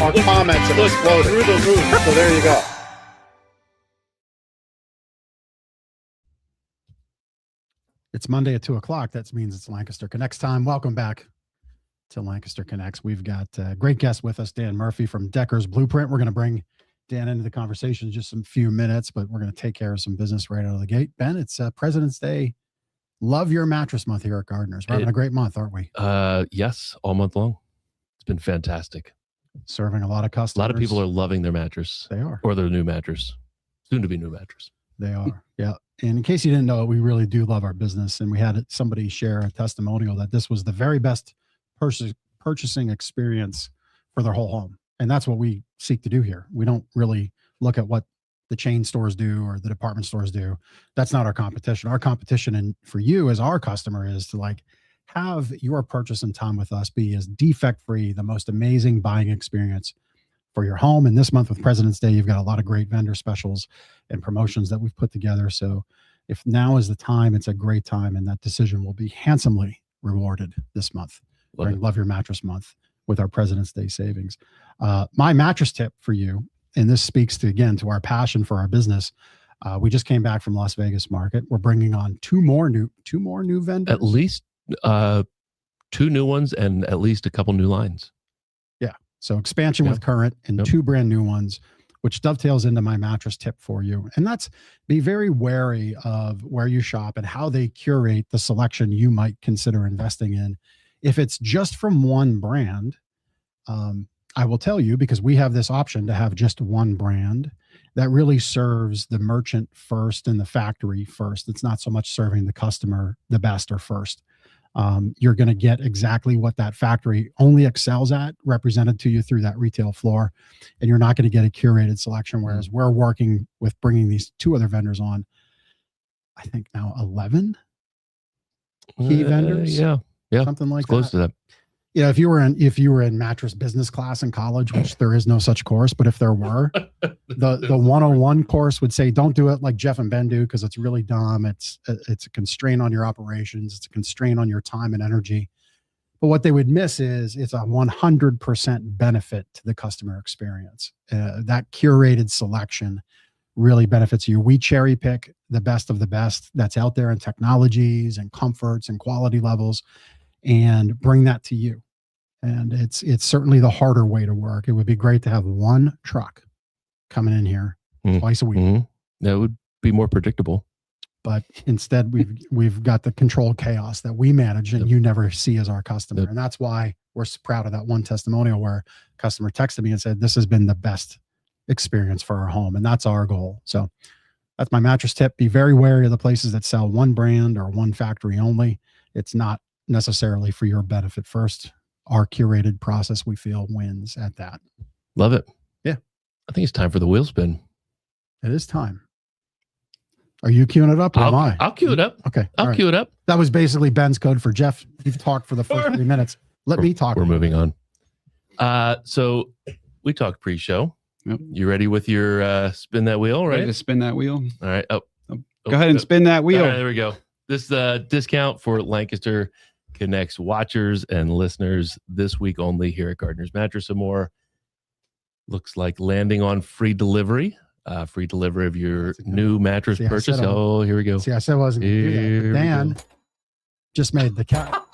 our comments have exploded through the roof. So there you go. It's Monday at 2:00. That means it's Lancaster Connects time. Welcome back to Lancaster Connects. We've got a great guest with us, Dan Murphy from Decker's Blueprint. We're going to bring Dan into the conversation in just a few minutes, but we're going to take care of some business right out of the gate. Ben, it's President's Day. Love your mattress month here at Gardner's. We're having a great month, aren't we? Yes, all month long. It's been fantastic. Serving a lot of customers. A lot of people are loving their mattress. They are. Or their new mattress. Soon to be new mattress. They are. Yeah. And in case you didn't know it, we really do love our business. And we had somebody share a testimonial that this was the very best purchasing experience for their whole home. And that's what we seek to do here. We don't really look at what the chain stores do or the department stores do. That's not our competition. Our competition, and for you as our customer, is to have your purchase and time with us be as defect-free, the most amazing buying experience for your home. And this month with President's Day, you've got a lot of great vendor specials and promotions that we've put together. So if now is the time, it's a great time, and that decision will be handsomely rewarded this month during Love Your Mattress Month with our President's Day savings. My mattress tip for you, and this speaks to our passion for our business. We just came back from Las Vegas market. We're bringing on two more new vendors. At least 2 new ones and at least a couple new lines. So expansion with current and 2 brand new ones, which dovetails into my mattress tip for you. And that's be very wary of where you shop and how they curate the selection you might consider investing in. If it's just from one brand, I will tell you, because we have this option to have just one brand that really serves the merchant first and the factory first. It's not so much serving the customer the best or first. You're going to get exactly what that factory only excels at, represented to you through that retail floor. And you're not going to get a curated selection. Whereas we're working with bringing these 2 other vendors on, I think now 11 key vendors. Yeah. Something like close to that. Yeah. If you were in mattress business class in college, which there is no such course, but if there were, the 101 course would say, don't do it like Jeff and Ben do, because it's really dumb. It's a constraint on your operations. It's a constraint on your time and energy. But what they would miss is it's a 100% benefit to the customer experience. That curated selection really benefits you. We cherry pick the best of the best that's out there in technologies and comforts and quality levels, and bring that to you. And it's certainly the harder way to work. It would be great to have one truck coming in here twice a week. Mm-hmm. That would be more predictable. But instead, we've got the controlled chaos that we manage and you never see as our customer. And that's why we're proud of that one testimonial where a customer texted me and said, this has been the best experience for our home. And that's our goal. So that's my mattress tip. Be very wary of the places that sell one brand or one factory only. It's not necessarily for your benefit first. Our curated process, we feel, wins at that. Love it. Yeah. I think it's time for the wheel spin. It is time. Are you queuing it up or am I? I'll cue it up. Okay. I'll cue it up. That was basically Ben's code for Jeff. You've talked for the first 3 minutes. Let me talk. We're moving on. So we talked pre-show. Yep. You ready with your spin that wheel, right? Ready to spin that wheel? All right. Go ahead and spin that wheel. All right, there we go. This discount for Lancaster Connects watchers and listeners this week only here at Gardner's Mattress and More. Looks like landing on free delivery of your new mattress purchase. Oh, here we go. See, I said I wasn't going to do that. But Dan just made the cut.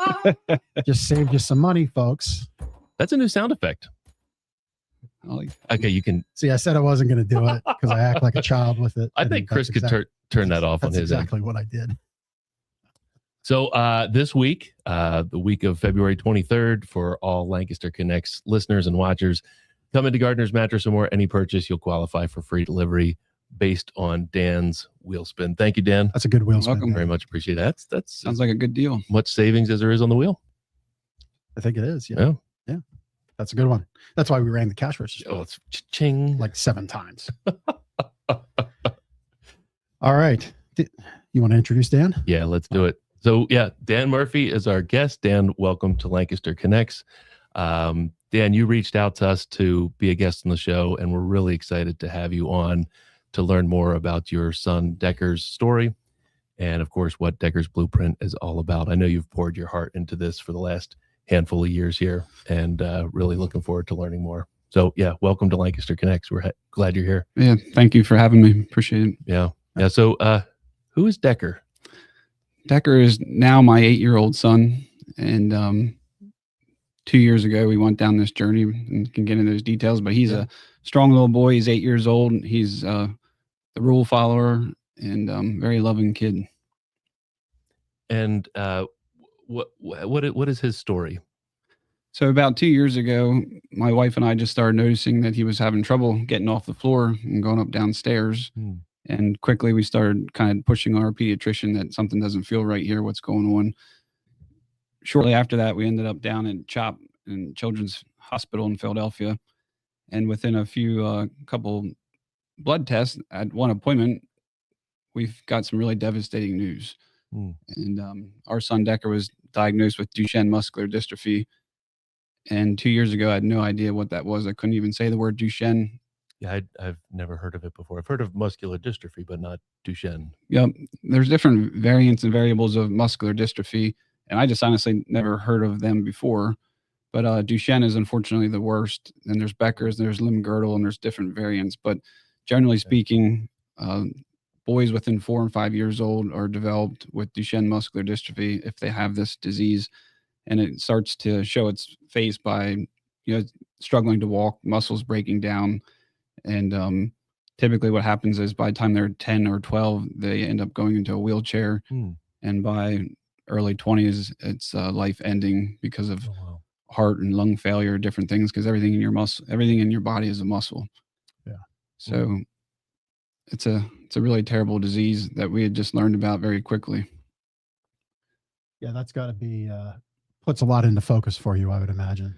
Just saved you some money, folks. That's a new sound effect. Okay, you can see. I said I wasn't going to do it because I act like a child with it. I think Chris could turn that off on his exactly end. What I did. So this week, the week of February 23rd, for all Lancaster Connects listeners and watchers, come into Gardner's Mattress and More. Any purchase, you'll qualify for free delivery based on Dan's wheel spin. Thank you, Dan. That's a good wheel spin. Welcome. Very much appreciate that. That's sounds like a good deal. Much savings as there is on the wheel. I think it is. Yeah. That's a good one. That's why we rang the cash register. Oh, it's ching like 7 times. All right. You want to introduce Dan? Yeah, let's do it. So yeah, Dan Murphy is our guest. Dan, welcome to Lancaster Connects. Dan, you reached out to us to be a guest on the show, and we're really excited to have you on to learn more about your son Decker's story, and of course, what Decker's Blueprint is all about. I know you've poured your heart into this for the last handful of years here, and really looking forward to learning more. So yeah, welcome to Lancaster Connects. We're glad you're here. Yeah, thank you for having me. Appreciate it. Yeah. So who is Decker? Decker is now my 8-year-old son, and 2 years ago we went down this journey and can get into those details. But he's a strong little boy. He's 8 years old. He's the rule follower and very loving kid. And what is his story? So about 2 years ago, my wife and I just started noticing that he was having trouble getting off the floor and going up downstairs. And quickly we started kind of pushing our pediatrician that something doesn't feel right here. What's going on? Shortly after that, we ended up down at CHOP in Children's Hospital in Philadelphia. And within a few couple blood tests at one appointment, we've got some really devastating news. And our son Decker was diagnosed with Duchenne Muscular Dystrophy. And 2 years ago, I had no idea what that was. I couldn't even say the word Duchenne. Yeah, I've never heard of it before. I've heard of muscular dystrophy, but not Duchenne. Yep. There's different variants and variables of muscular dystrophy, and I just honestly never heard of them before. But Duchenne is unfortunately the worst. And there's Becker's, there's limb-girdle, and there's different variants. But generally speaking, boys within 4 and 5 years old are developed with Duchenne muscular dystrophy if they have this disease. And it starts to show its face by, struggling to walk, muscles breaking down. And typically what happens is by the time they're 10 or 12, they end up going into a wheelchair. And by early 20s, it's life ending because of heart and lung failure, different things, because everything in your body is a muscle. Yeah. So it's a really terrible disease that we had just learned about very quickly. Yeah, that's got to be puts a lot into focus for you, I would imagine.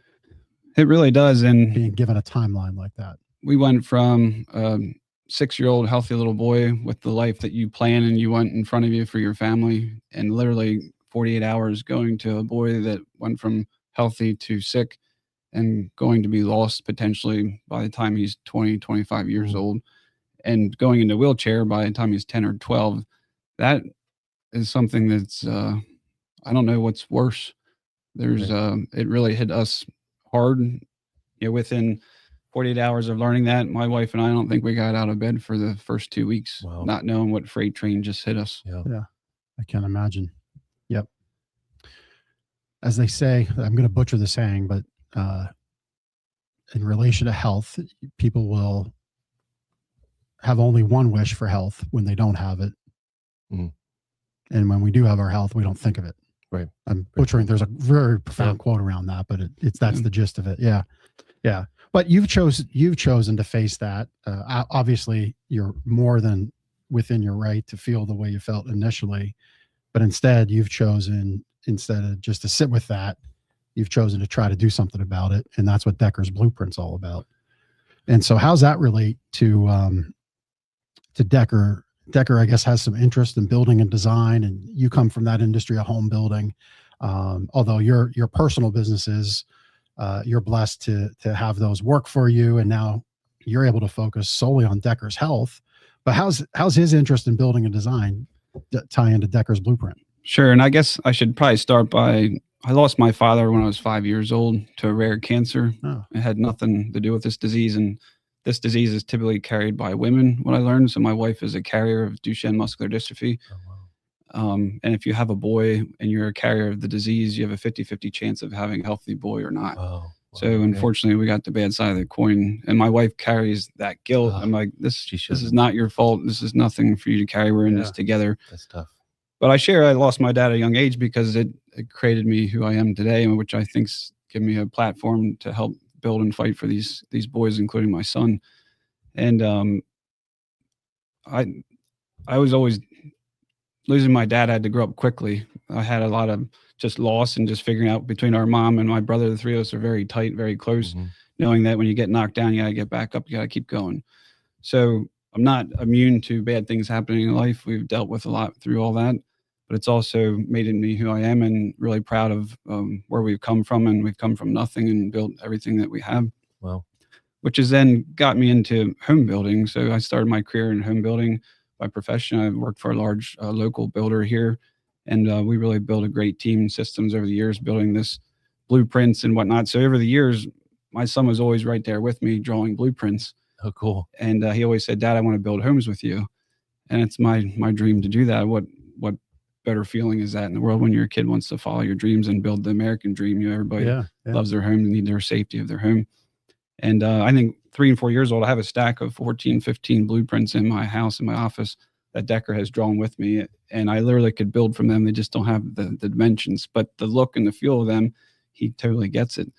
It really does. And being given a timeline like that. We went from a 6-year-old healthy little boy with the life that you plan and you want in front of you for your family, and literally 48 hours going to a boy that went from healthy to sick and going to be lost potentially by the time he's 20, 25 years old, and going into a wheelchair by the time he's 10 or 12. That is something that's, I don't know what's worse. It really hit us hard. Within 48 hours of learning that, my wife and I don't think we got out of bed for the first 2 weeks, not knowing what freight train just hit us. Yeah, I can imagine. Yep. As they say, I'm going to butcher the saying, but in relation to health, people will have only one wish for health when they don't have it. And when we do have our health, we don't think of it. Right. I'm butchering. There's a very profound quote around that, but that's the gist of it. Yeah. Yeah. But you've chosen to face that. Obviously, you're more than within your right to feel the way you felt initially, but instead you've chosen, instead of just to sit with that, you've chosen to try to do something about it. And that's what Decker's Blueprint's all about. And so how's that relate to Decker? Decker, I guess, has some interest in building and design, and you come from that industry of home building. Although your personal businesses, you're blessed to have those work for you, and now you're able to focus solely on Decker's health. But how's his interest in building and design tie into Decker's Blueprint? Sure, and I guess I should probably start by, I lost my father when I was 5 years old to a rare cancer. It had nothing to do with this disease, and this disease is typically carried by women, what I learned. So my wife is a carrier of Duchenne muscular dystrophy. And if you have a boy and you're a carrier of the disease, you have a 50-50 chance of having a healthy boy or not. So unfortunately, we got the bad side of the coin. And my wife carries that guilt. I'm like, this is not your fault. This is nothing for you to carry. We're in this together. That's tough. But I lost my dad at a young age because it created me who I am today, and which I think's given me a platform to help build and fight for these boys, including my son. And I was always losing my dad. I had to grow up quickly. I had a lot of just loss and just figuring out between our mom and my brother, the three of us are very tight, very close, knowing that when you get knocked down, you got to get back up, you got to keep going. So I'm not immune to bad things happening in life. We've dealt with a lot through all that, but it's also made me who I am, and really proud of where we've come from. And we've come from nothing and built everything that we have. Wow. Which has then got me into home building. So I started my career in home building by profession. I worked for a large local builder here, and we really built a great team and systems over the years, building this blueprints and whatnot. So over the years, my son was always right there with me drawing blueprints. Oh, cool. And he always said, Dad, I want to build homes with you. And it's my dream to do that. What better feeling is that in the world when your kid wants to follow your dreams and build the American dream? Everybody loves their home and need their safety of their home. And I think 3 and 4 years old, I have a stack of 14, 15 blueprints in my house, in my office, that Decker has drawn with me. And I literally could build from them. They just don't have the dimensions, but the look and the feel of them, he totally gets it.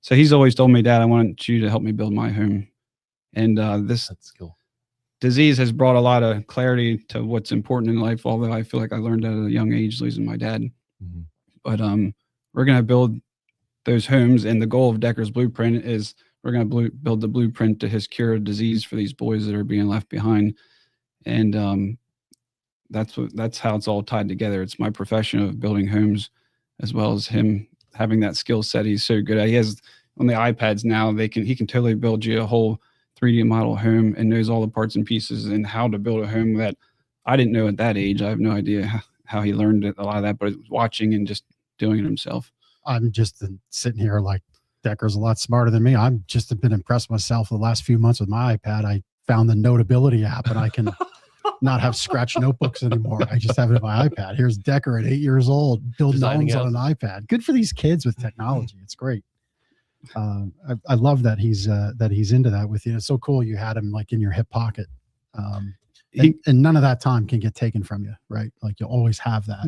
So he's always told me, Dad, I want you to help me build my home. And that's cool. Disease has brought a lot of clarity to what's important in life, although I feel like I learned at a young age losing my dad. Mm-hmm. But we're going to build those homes, and the goal of Decker's blueprint is we're going to build the blueprint to his cure of disease for these boys that are being left behind. And that's how it's all tied together. It's my profession of building homes, as well as him having that skill set. He's so good. He has on the iPads now. He can totally build you a whole 3D model home and knows all the parts and pieces and how to build a home that I didn't know at that age. I have no idea how he learned a lot of that, but watching and just doing it himself. I'm just sitting here like Decker's a lot smarter than me. I'm just been impressed myself the last few months with my iPad. I found the Notability app and I can not have scratch notebooks anymore. I just have it on my iPad. Here's Decker at 8 years old building homes on an iPad. Good for these kids with technology. It's great. I love that he's into that with you. It's so cool you had him like in your hip pocket. And none of that time can get taken from you, right? Like you always have that.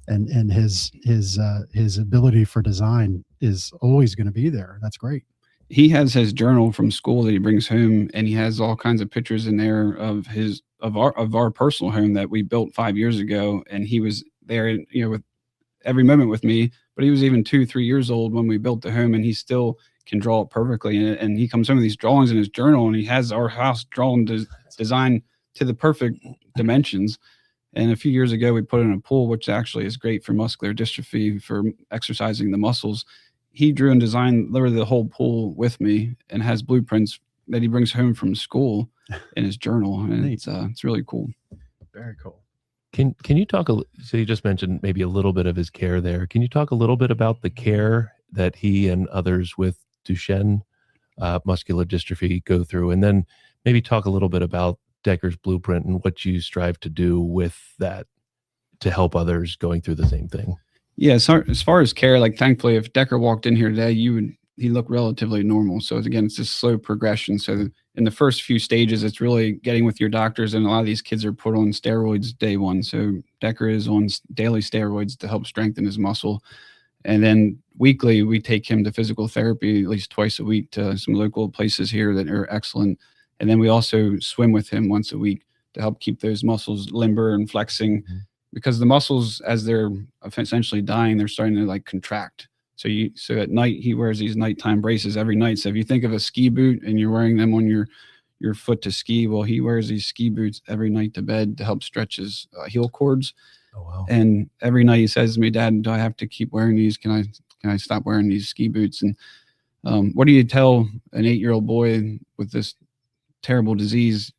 And his ability for design is always going to be there. That's great. He has his journal from school that he brings home, and he has all kinds of pictures in there of our personal home that we built 5 years ago. And he was there, with every moment with me, but he was even 2-3 years old when we built the home, and he still can draw it perfectly. And he comes home with these drawings in his journal, and he has our house drawn designed to the perfect dimensions. And a few years ago, we put in a pool, which actually is great for muscular dystrophy, for exercising the muscles. He drew and designed literally the whole pool with me, and has blueprints that he brings home from school in his journal. And it's really cool. Very cool. Can you talk so you just mentioned maybe a little bit of his care there. Can you talk a little bit about the care that he and others with Duchenne muscular dystrophy go through, and then maybe talk a little bit about Decker's blueprint and what you strive to do with that to help others going through the same thing? Yeah, so as far as care, like thankfully, if Decker walked in here today, he looked relatively normal. So again, it's just slow progression. So in the first few stages, it's really getting with your doctors, and a lot of these kids are put on steroids day one. So Decker is on daily steroids to help strengthen his muscle. And then weekly, we take him to physical therapy at least twice a week to some local places here that are excellent. And then we also swim with him once a week to help keep those muscles limber and flexing, because the muscles, as they're essentially dying, they're starting to like contract. So at night, he wears these nighttime braces every night. So if you think of a ski boot and you're wearing them on your foot to ski, well, he wears these ski boots every night to bed to help stretch his heel cords. Oh, wow. And every night he says to me, Dad, do I have to keep wearing these? Can I stop wearing these ski boots? And what do you tell an 8-year-old boy with this terrible disease,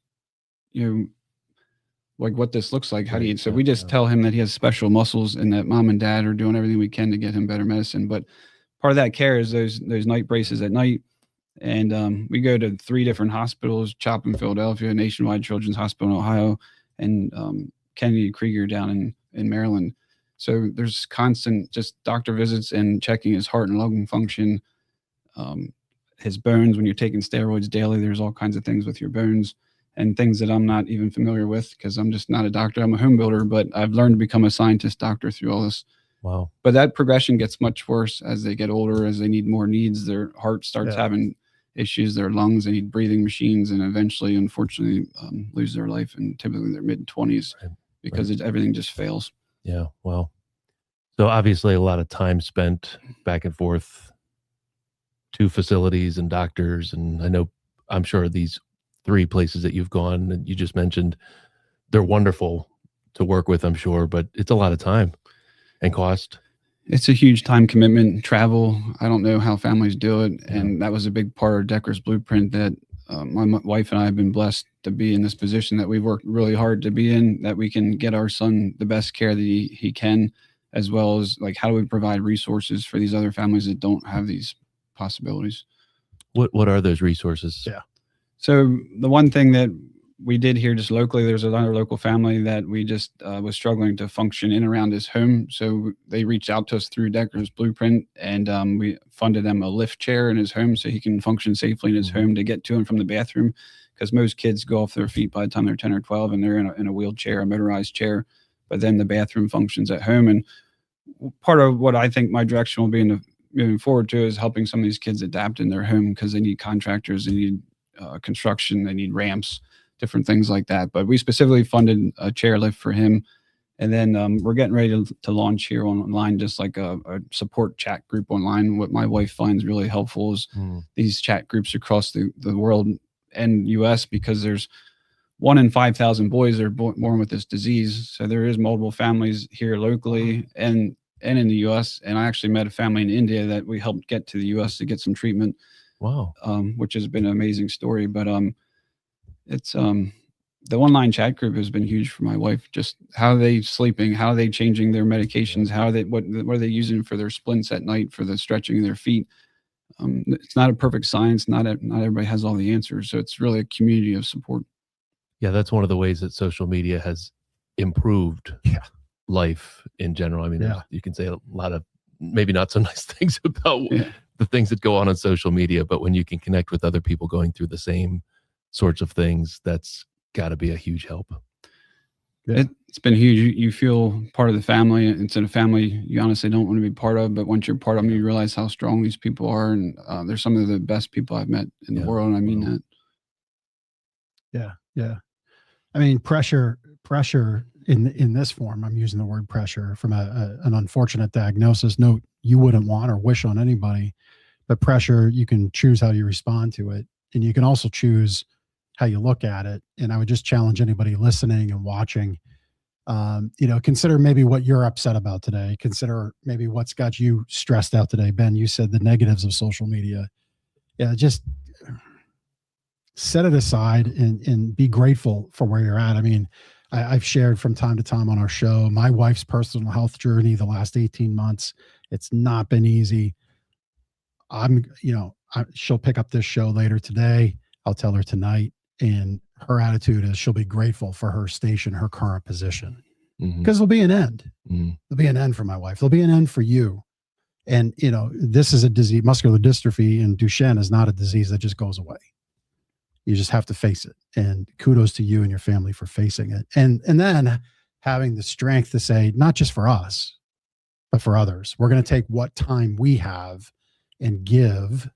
like what this looks like? So we just tell him that he has special muscles and that Mom and Dad are doing everything we can to get him better medicine. But part of that care is those night braces at night. And we go to 3 different hospitals: CHOP in Philadelphia, Nationwide Children's Hospital in Ohio, and Kennedy Krieger down in Maryland. So there's constant just doctor visits and checking his heart and lung function, his bones. When you're taking steroids daily, there's all kinds of things with your bones and things that I'm not even familiar with, because I'm just not a doctor. I'm a home builder, but I've learned to become a scientist doctor through all this. Wow. But that progression gets much worse as they get older, as they need more needs. Their heart starts having issues, their lungs, they need breathing machines, and eventually, unfortunately, lose their life in typically their mid-20s because everything just fails. Yeah. Wow. So obviously a lot of time spent back and forth to facilities and doctors. And I'm sure these 3 places that you've gone and you just mentioned, they're wonderful to work with, I'm sure, but it's a lot of time and cost. It's a huge time commitment, travel. I don't know how families do it. Yeah. And that was a big part of Decker's blueprint, that my wife and I have been blessed to be in this position that we've worked really hard to be in, that we can get our son the best care that he can, as well as like how do we provide resources for these other families that don't have these possibilities. What are those resources? Yeah. So the one thing that we did here just locally, there's another local family that we just was struggling to function in around his home. So they reached out to us through Decker's Blueprint, and we funded them a lift chair in his home so he can function safely in his home to get to and from the bathroom. Because most kids go off their feet by the time they're 10 or 12 and they're in a wheelchair, a motorized chair, but then the bathroom functions at home. And part of what I think my direction will be moving forward to is helping some of these kids adapt in their home, because they need contractors, they need construction, they need ramps, different things like that. But we specifically funded a chairlift for him. And then we're getting ready to launch here online, just like a support chat group online. What my wife finds really helpful is these chat groups across the world and US, because there's 1 in 5,000 boys that are born with this disease. So there is multiple families here locally and in the US. And I actually met a family in India that we helped get to the US to get some treatment. Wow. Which has been an amazing story. But it's the online chat group has been huge for my wife. Just how are they sleeping? How are they changing their medications? How are they what are they using for their splints at night for the stretching of their feet? It's not a perfect science. Not everybody has all the answers. So it's really a community of support. Yeah, that's one of the ways that social media has improved life in general. I mean, you can say a lot of maybe not so nice things about the things that go on social media, but when you can connect with other people going through the same sorts of things, that's got to be a huge help. It's been huge. You feel part of the family. It's in a family you honestly don't want to be part of, but once you're part of them, you realize how strong these people are. And they're some of the best people I've met in the world. And I mean that. Yeah. Yeah. I mean, pressure in this form, I'm using the word pressure from an unfortunate diagnosis. No, you wouldn't want or wish on anybody, but pressure, you can choose how you respond to it. And you can also choose how you look at it. And I would just challenge anybody listening and watching, consider maybe what you're upset about today. Consider maybe what's got you stressed out today. Ben, you said the negatives of social media. Yeah, just set it aside and be grateful for where you're at. I mean, I've shared from time to time on our show, my wife's personal health journey the last 18 months. It's not been easy. She'll pick up this show later today. I'll tell her tonight. And her attitude is she'll be grateful for her station, her current position, because there'll be an end. There'll be an end for my wife. There'll be an end for you. And, this is a disease, muscular dystrophy, and Duchenne is not a disease that just goes away. You just have to face it. And kudos to you and your family for facing it. And then having the strength to say, not just for us, but for others, we're going to take what time we have and give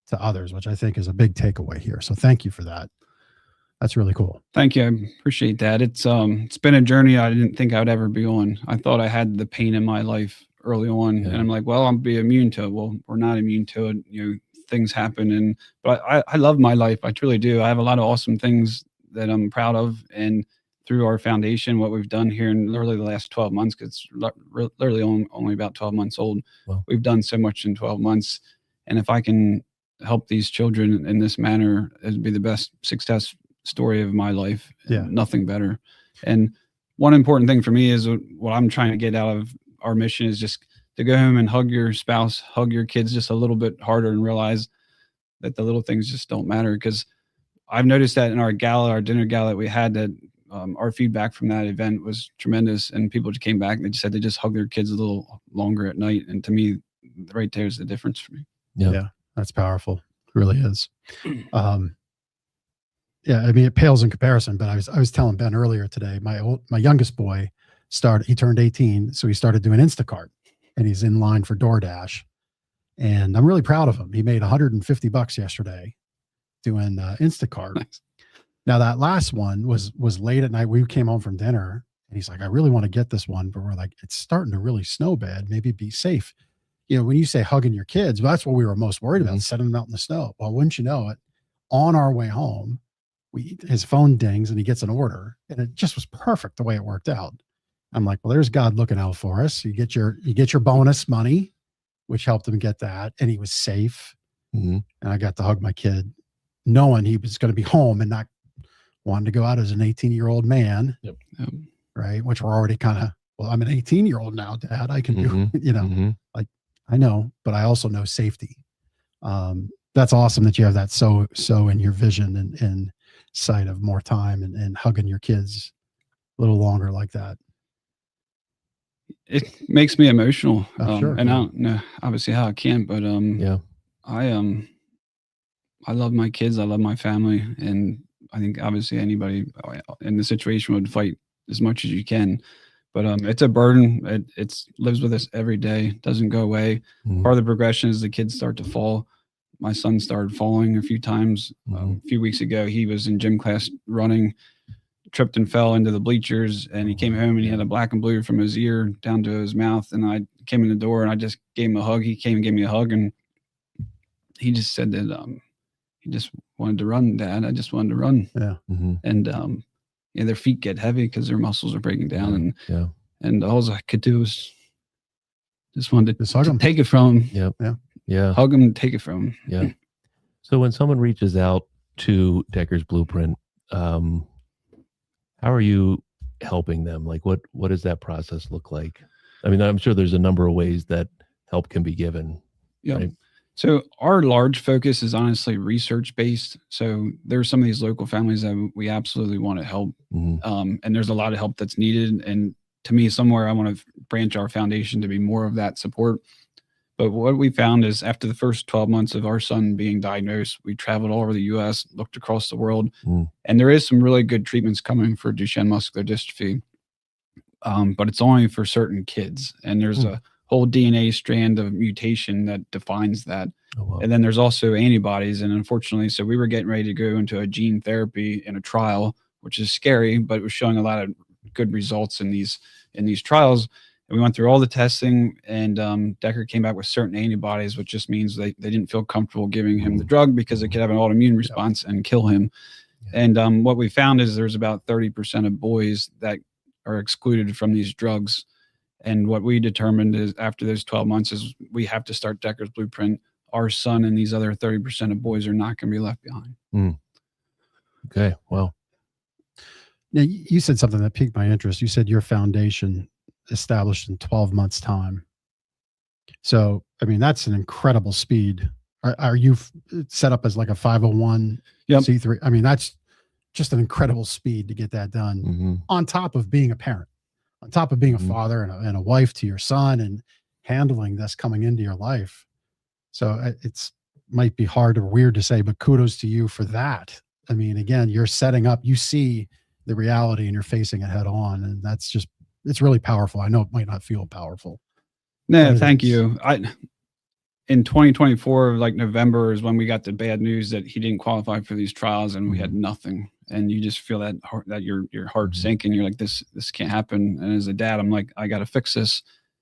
to others, which I think is a big takeaway here. So thank you for that. That's really cool. Thank you. I appreciate that. It's been a journey I didn't think I would ever be on. I thought I had the pain in my life early on, and I'm like, well, I'll be immune to it. Well, we're not immune to it. Things happen, but I love my life. I truly do. I have a lot of awesome things that I'm proud of, and through our foundation, what we've done here in literally the last 12 months, because it's literally only about 12 months old. Wow. We've done so much in 12 months, and if I can help these children in this manner, it'd be the best success story of my life. Nothing better. And one important thing for me is what I'm trying to get out of our mission is just to go home and hug your spouse, hug your kids just a little bit harder, and realize that the little things just don't matter. Because I've noticed that in our dinner gala that we had, that our feedback from that event was tremendous. And people just came back and they just said they just hug their kids a little longer at night. And to me, right there is the difference for me. Yeah, that's powerful. It really is. I mean, it pales in comparison, but I was telling Ben earlier today, my youngest boy he turned 18. So he started doing Instacart, and he's in line for DoorDash. And I'm really proud of him. He made $150 yesterday doing Instacart. Nice. Now that last one was late at night. We came home from dinner and he's like, I really want to get this one, but we're like, it's starting to really snow bad. Maybe be safe. When you say hugging your kids, well, that's what we were most worried about, setting them out in the snow. Well, wouldn't you know it, on our way home, his phone dings and he gets an order, and it just was perfect the way it worked out. I'm like, well, there's God looking out for us. You get your bonus money, which helped him get that. And he was safe. And I got to hug my kid knowing he was going to be home and not wanting to go out as an 18-year-old man. Yep. Right. Which we're already kind of, well, I'm an 18-year-old now, Dad. I can do, like, I know, but I also know safety. that's awesome that you have that so in your vision and sight of more time and hugging your kids a little longer like that. It makes me emotional. Sure. And I don't know obviously how I can, but Yeah. I love my kids. I love my family. And I think obviously anybody in the situation would fight as much as you can. But it's a burden. It lives with us every day. Doesn't go away. Mhm. Part of the progression is the kids start to fall. My son started falling a few times. Mhm. A few weeks ago, he was in gym class running, tripped and fell into the bleachers, and he came home and he had a black and blue from his ear down to his mouth. And I came in the door and I just gave him a hug. He came and gave me a hug, and he just said that he just wanted to run, Dad. I just wanted to run. Yeah. Mhm. And yeah, their feet get heavy because their muscles are breaking down, Yeah. and all I could do was just wanted Just hug to 'em. take it from him. Yep. Yeah. Yeah. Hug him and take it from him. Yeah. So when someone reaches out to Decker's Blueprint, how are you helping them? Like what does that process look like? I mean, I'm sure there's a number of ways that help can be given. Yeah. Right. So our large focus is honestly research based. So there's some of these local families that we absolutely want to help. Mhm. And there's a lot of help that's needed. And to me, somewhere I want to branch our foundation to be more of that support. But what we found is after the first 12 months of our son being diagnosed, we traveled all over the US, looked across the world, Mm. and there is some really good treatments coming for Duchenne muscular dystrophy. But it's only for certain kids. And there's a whole DNA strand of mutation that defines that. Oh, wow. And then there's also antibodies. And unfortunately, so we were getting ready to go into a gene therapy in a trial, which is scary, but it was showing a lot of good results in these trials. And we went through all the testing, and Decker came back with certain antibodies, which just means they didn't feel comfortable giving him the drug because it could have an autoimmune response and kill him. Yeah. And what we found is there's about 30% of boys that are excluded from these drugs. And what we determined is after those 12 months is we have to start Decker's Blueprint. Our son and these other 30% of boys are not going to be left behind. Okay. Well, Now, you said something that piqued my interest. You said your foundation established in 12 months time. So, I mean, that's an incredible speed. Are you set up as like a 501c3? I mean, that's just an incredible speed to get that done mhm. on top of being a parent, on top of being a father and a wife to your son and handling this coming into your life. So it's might be hard or weird to say, but kudos to you for that. I mean, again, you're setting up, you see the reality and you're facing it head on. And that's just, it's really powerful. I know it might not feel powerful. No, thank you. In 2024, like November is when we got the bad news that he didn't qualify for these trials and we had nothing. And you just feel that heart, that your heart sink and you're like, this can't happen. And as a dad, I'm like, I got to fix this.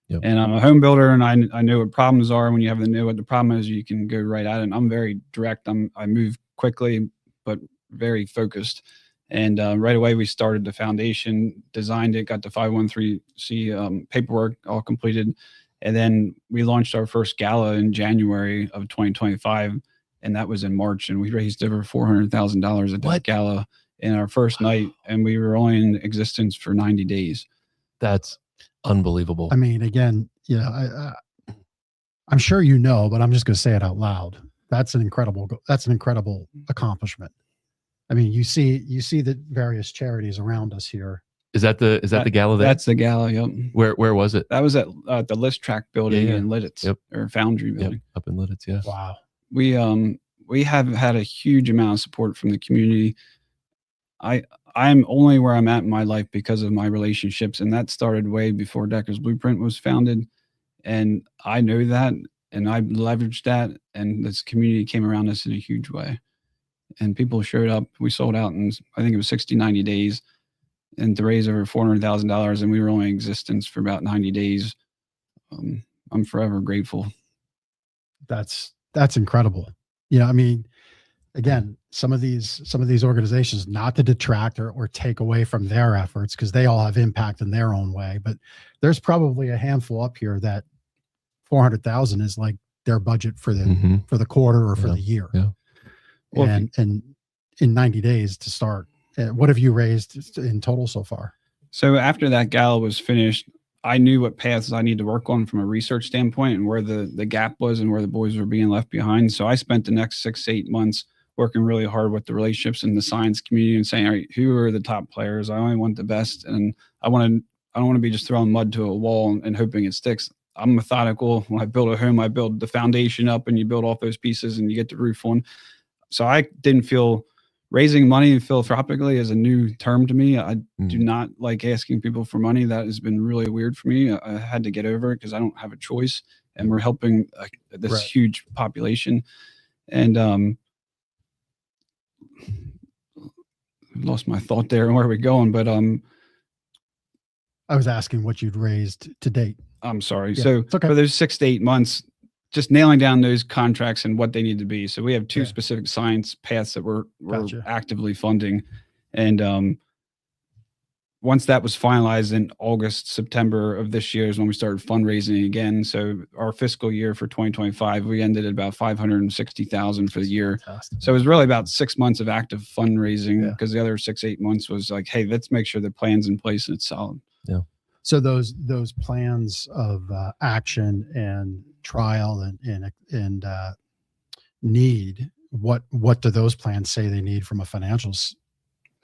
Yep. And I'm a home builder and I know what problems are. When you have to know what the problem is, you can go right at it. And I'm very direct. I move quickly, but very focused. And right away, we started the foundation, designed it, got the 513C paperwork all completed. And then we launched our first gala in January of 2025. And that was in March. And we raised over $400,000 at that gala in our first night. And we were only in existence for 90 days. That's unbelievable. I mean, again, I'm sure you know, but I'm just going to say it out loud. That's an incredible accomplishment. I mean, you see the various charities around us here. Is that the gala there? That's the gala. Yep. Where was it? That was at the List Track building in Lidditz, or Foundry building. Yep, up in Lidditz. Yeah. Wow. We have had a huge amount of support from the community. I'm only where I'm at in my life because of my relationships, and that started way before Decker's Blueprint was founded. And I know that, and I leveraged that, and this community came around us in a huge way. And people showed up. We sold out in, I think it was 60, 90 days, and to raise over $400,000, and we were only in existence for about 90 days. I'm forever grateful. That's incredible. I mean, again, some of these organizations, not to detract or take away from their efforts, because they all have impact in their own way, but there's probably a handful up here that 400,000 is like their budget for the quarter or for the year. Yeah. Well, and in 90 days to start, what have you raised in total so far? So after that gala was finished, I knew what paths I need to work on from a research standpoint and where the gap was and where the boys were being left behind. So I spent the next 6 to 8 months working really hard with the relationships in the science community and saying, all right, who are the top players? I only want the best. And I don't want to be just throwing mud to a wall and hoping it sticks. I'm methodical. When I build a home, I build the foundation up and you build off those pieces and you get the roof on. So I didn't feel raising money philanthropically is a new term to me. I do not like asking people for money. That has been really weird for me. I had to get over it because I don't have a choice, and we're helping this huge population. And lost my thought there and where are we going? But I was asking what you'd raised to date. I'm sorry. Yeah, So okay. for those 6 to 8 months, just nailing down those contracts and what they need to be. So we have 2 specific science paths that we're actively funding. And once that was finalized in August, September of this year is when we started fundraising again. So our fiscal year for 2025, we ended at about $560,000 for the year. Fantastic. So it was really about 6 months of active fundraising because the other 6, 8 months was like, hey, let's make sure the plan's in place and it's solid. Yeah. So those plans of action and trial and need, what do those plans say they need from a financial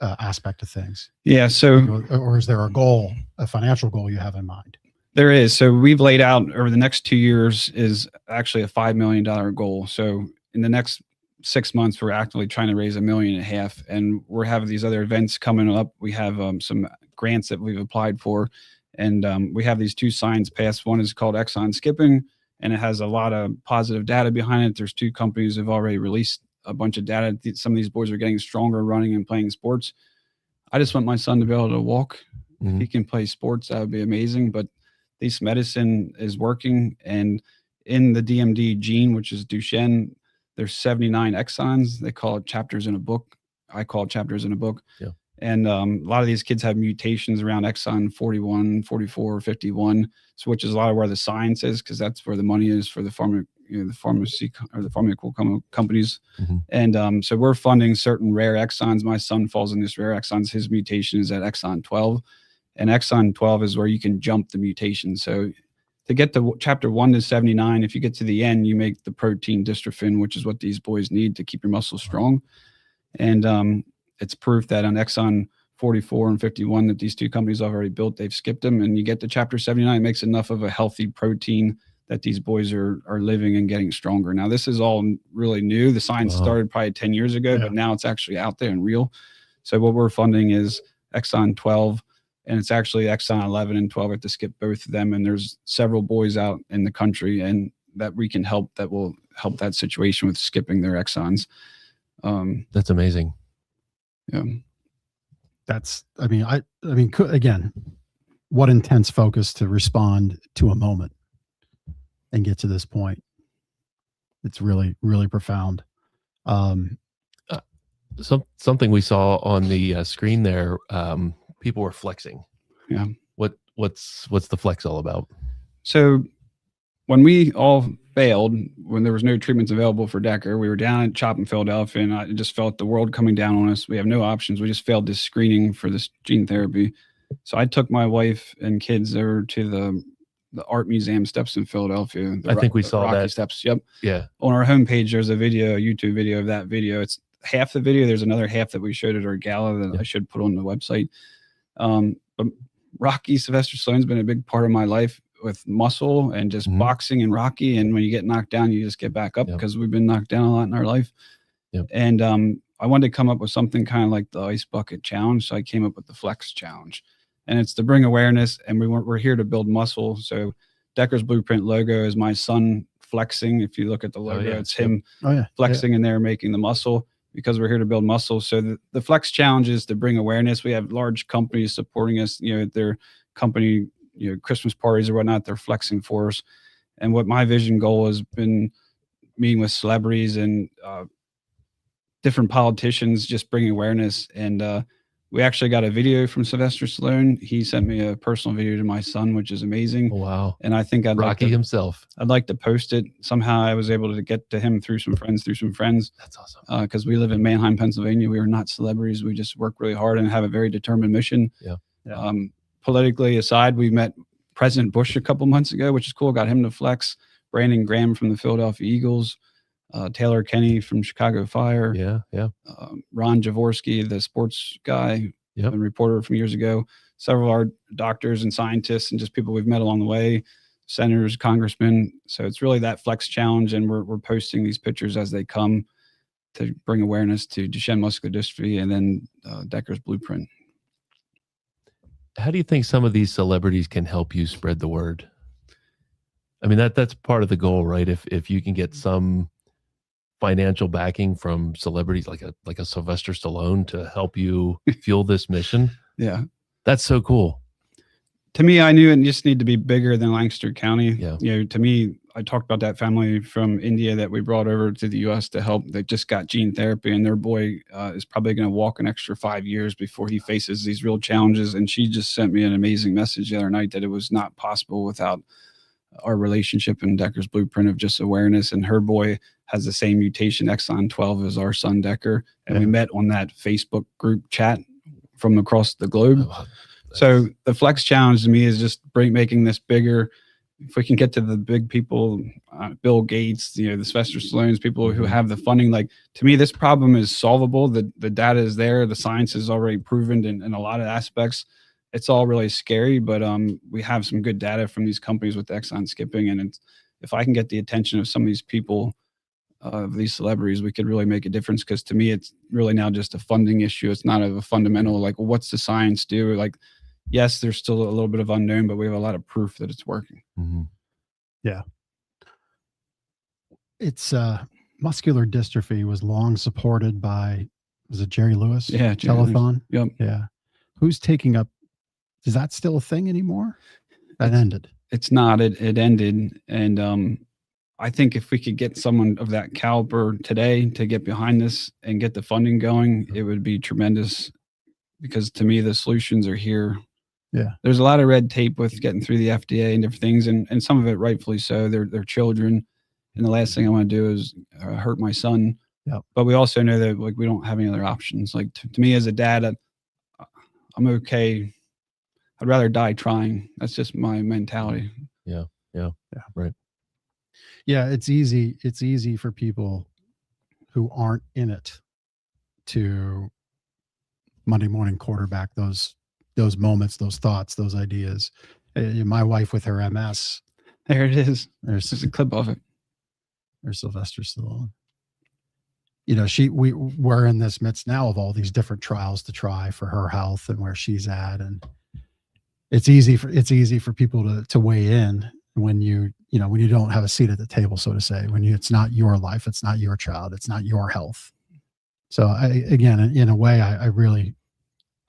aspect of things? Yeah. So, or is there a financial goal you have in mind? There is. So we've laid out over the next 2 years is actually a $5 million goal. So in the next 6 months, we're actively trying to raise $1.5 million, and we're having these other events coming up. We have some grants that we've applied for. And we have these 2 science paths. One is called exon skipping, and it has a lot of positive data behind it. There's 2 companies that have already released a bunch of data. Some of these boys are getting stronger running and playing sports. I just want my son to be able to walk. If he can play sports, that would be amazing. But this medicine is working. And in the DMD gene, which is Duchenne, there's 79 exons. They call it chapters in a book. I call it chapters in a book. Yeah. And a lot of these kids have mutations around exon 41, 44, 51, so which is a lot of where the science is, because that's where the money is for the pharmaceutical companies. And so we're funding certain rare exons. My son falls in this rare exons. His mutation is at exon 12, and exon 12 is where you can jump the mutation. So to get to chapter 1 to 79, if you get to the end, you make the protein dystrophin, which is what these boys need to keep your muscles strong. And it's proof that on exon 44 and 51 that these 2 companies have already built, they've skipped them, and you get to chapter 79, it makes enough of a healthy protein that these boys are living and getting stronger. Now, this is all really new. The science started probably 10 years ago, but now it's actually out there and real. So what we're funding is exon 12, and it's actually exon 11 and 12. We have to skip both of them, and there's several boys out in the country and that we can help that will help that situation with skipping their exons. That's amazing. Yeah. Again, what intense focus to respond to a moment and get to this point. It's really, really profound. Something we saw on the screen there, people were flexing. Yeah. What's the flex all about? So when we all failed, when there was no treatments available for Decker, we were down at CHOP in Philadelphia, and I just felt the world coming down on us. We have no options. We just failed this screening for this gene therapy. So I took my wife and kids over to the art museum steps in Philadelphia. I think we saw Rocky that. Steps. Yep. Yeah. On our homepage, there's a YouTube video of that video. It's half the video. There's another half that we showed at our gala that I should put on the website. But Rocky Sylvester Stallone's been a big part of my life with muscle and just boxing and Rocky. And when you get knocked down, you just get back up because we've been knocked down a lot in our life. Yep. And I wanted to come up with something kind of like the ice bucket challenge. So I came up with the flex challenge, and it's to bring awareness, and we're here to build muscle. So Decker's Blueprint logo is my son flexing. If you look at the logo, it's him flexing in there, making the muscle, because we're here to build muscle. So the flex challenge is to bring awareness. We have large companies supporting us, their company, Christmas parties or whatnot, they're flexing for us. And what my vision goal has been, meeting with celebrities and different politicians, just bringing awareness. And we actually got a video from Sylvester Stallone. He sent me a personal video to my son, which is amazing. Oh, wow. And I think Rocky himself. I'd like to post it. Somehow I was able to get to him through some friends. That's awesome. Because we live in Manheim, Pennsylvania. We are not celebrities. We just work really hard and have a very determined mission. Yeah. Politically aside, we met President Bush a couple months ago, which is cool. Got him to flex. Brandon Graham from the Philadelphia Eagles. Taylor Kenny from Chicago Fire. Yeah. Ron Jaworski, the sports guy, Yep. and reporter from years ago. Several of our doctors and scientists and just people we've met along the way, senators, congressmen. So it's really that flex challenge, and we're posting these pictures as they come to bring awareness to Duchenne muscular dystrophy and then Decker's blueprint. How do you think some of these celebrities can help you spread the word? I mean, that's part of the goal, right? If you can get some financial backing from celebrities like a Sylvester Stallone to help you fuel this mission. Yeah. That's so cool. To me, I knew it just needed to be bigger than Lancaster County. Yeah. To me, I talked about that family from India that we brought over to the U.S. to help. They just got gene therapy, and their boy is probably going to walk an extra 5 years before he faces these real challenges. And she just sent me an amazing message the other night that it was not possible without our relationship and Decker's blueprint of just awareness. And her boy has the same mutation, exon 12, as our son Decker. And we met on that Facebook group chat from across the globe. Oh, so the flex challenge to me is just making this bigger. If we can get to the big people, Bill Gates, the Sylvester Stallones, people who have the funding, like, to me, this problem is solvable. The data is there. The science is already proven in a lot of aspects. It's all really scary, but we have some good data from these companies with exon skipping. And if I can get the attention of some of these people, of these celebrities, we could really make a difference. Because to me, it's really now just a funding issue. It's not a fundamental, like, what's the science do? Like, yes, there's still a little bit of unknown, but we have a lot of proof that it's working. Mm-hmm. Yeah. It's muscular dystrophy was long supported by, was it Jerry Lewis? Yeah. Telethon. Yep. Yeah. Who's taking up, is that still a thing anymore? That ended. It's not, it ended. And I think if we could get someone of that caliber today to get behind this and get the funding going, it would be tremendous, because to me, the solutions are here. Yeah. There's a lot of red tape with getting through the FDA and different things, and some of it rightfully so. They're children. And the last thing I want to do is hurt my son. Yep. But we also know that, like, we don't have any other options. Like, to me as a dad, I'm okay. I'd rather die trying. That's just my mentality. Yeah. Right. Yeah. It's easy for people who aren't in it to Monday morning quarterback those moments, those thoughts, those ideas. My wife with her MS. There it is. There's a clip of it. There's Sylvester Stallone. We're in this midst now of all these different trials to try for her health and where she's at. And it's easy for people to weigh in when you don't have a seat at the table, so to say, it's not your life, it's not your child, it's not your health. So again, in a way,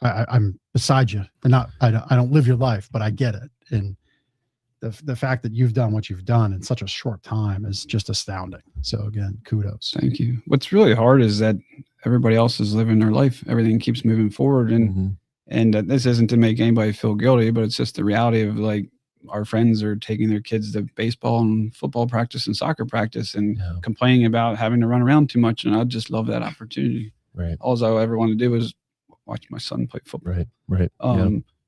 I'm beside you, and I don't live your life, but I get it. And the fact that you've done what you've done in such a short time is just astounding. So again, kudos. Thank you. What's really hard is that everybody else is living their life. Everything keeps moving forward. And this isn't to make anybody feel guilty, but it's just the reality of, like, our friends are taking their kids to baseball and football practice and soccer practice and complaining about having to run around too much. And I just love that opportunity. Right. All I ever want to do is watch my son play football. Right.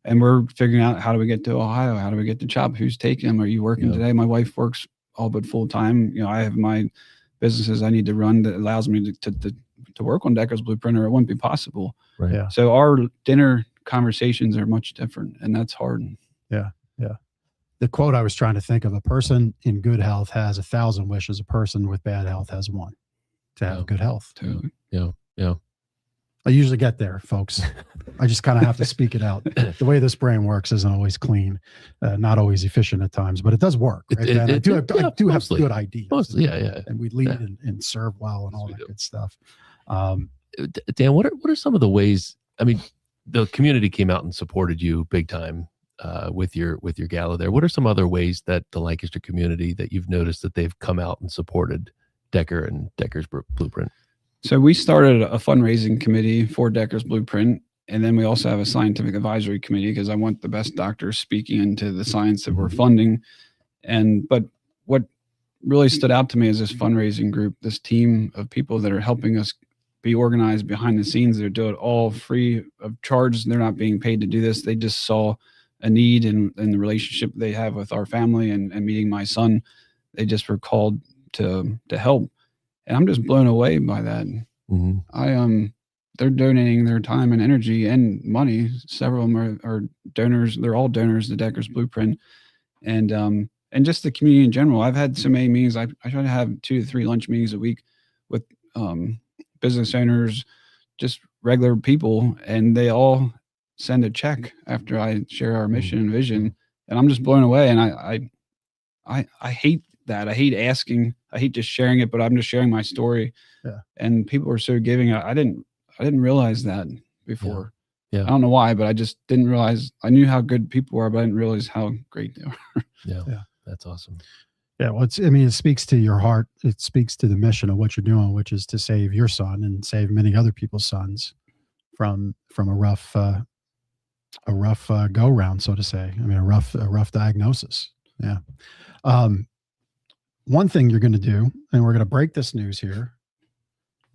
And we're figuring out, how do we get to Ohio? How do we get to CHOP? Who's taking him? Are you working today? My wife works all but full time. I have my businesses I need to run that allows me to work on Decker's blueprint, or it wouldn't be possible. Right. Yeah. So our dinner conversations are much different, and that's hard. Yeah. The quote I was trying to think of: a person in good health has 1,000 wishes. A person with bad health has one, to have good health. Totally. Yeah. I usually get there, folks. I just kind of have to speak it out. The way this brain works isn't always clean, not always efficient at times, but it does work. Right? I do have good ideas. Mostly, yeah. And we lead and serve well and all that good stuff. Dan, what are some of the ways? I mean, the community came out and supported you big time with your gala there. What are some other ways that the Lancaster community that you've noticed that they've come out and supported Decker and Decker's blueprint? So we started a fundraising committee for Decker's blueprint. And then we also have a scientific advisory committee, because I want the best doctors speaking into the science that we're funding. But what really stood out to me is this fundraising group, this team of people that are helping us be organized behind the scenes. They do it all free of charge. They're not being paid to do this. They just saw a need and the relationship they have with our family and meeting my son. They just were called to help. And I'm just blown away by that. Mm-hmm. They're donating their time and energy and money. Several of them are donors. They're all donors to Decker's Blueprint. And just the community in general. I've had so many meetings. I try to have 2 to 3 lunch meetings a week with business owners, just regular people, and they all send a check after I share our mission and vision. And I'm just blown away. And I hate that. I hate asking. I hate just sharing it, but I'm just sharing my story. Yeah. And people are so giving. I didn't realize that before. Yeah. I don't know why, but I just didn't realize. I knew how good people are, but I didn't realize how great they are. Yeah. That's awesome. Yeah. Well, it speaks to your heart. It speaks to the mission of what you're doing, which is to save your son and save many other people's sons from a rough go round, so to say. I mean, a rough diagnosis. Yeah. One thing you're going to do, and we're going to break this news here.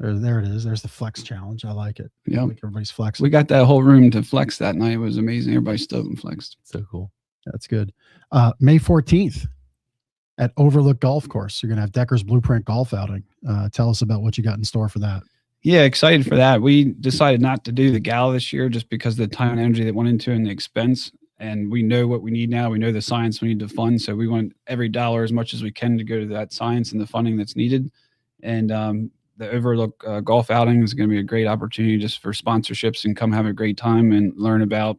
There it is. There's the flex challenge. I like it. Yeah. Like everybody's flexing. We got that whole room to flex that night. It was amazing. Everybody stood and flexed. So cool. That's good. May 14th at Overlook Golf Course. You're going to have Decker's Blueprint golf outing. Tell us about what you got in store for that. Yeah, excited for that. We decided not to do the gala this year just because of the time and energy that went into it and the expense. And we know what we need now. We know the science we need to fund. So we want every dollar as much as we can to go to that science and the funding that's needed. And the Overlook golf outing is going to be a great opportunity just for sponsorships and come have a great time and learn about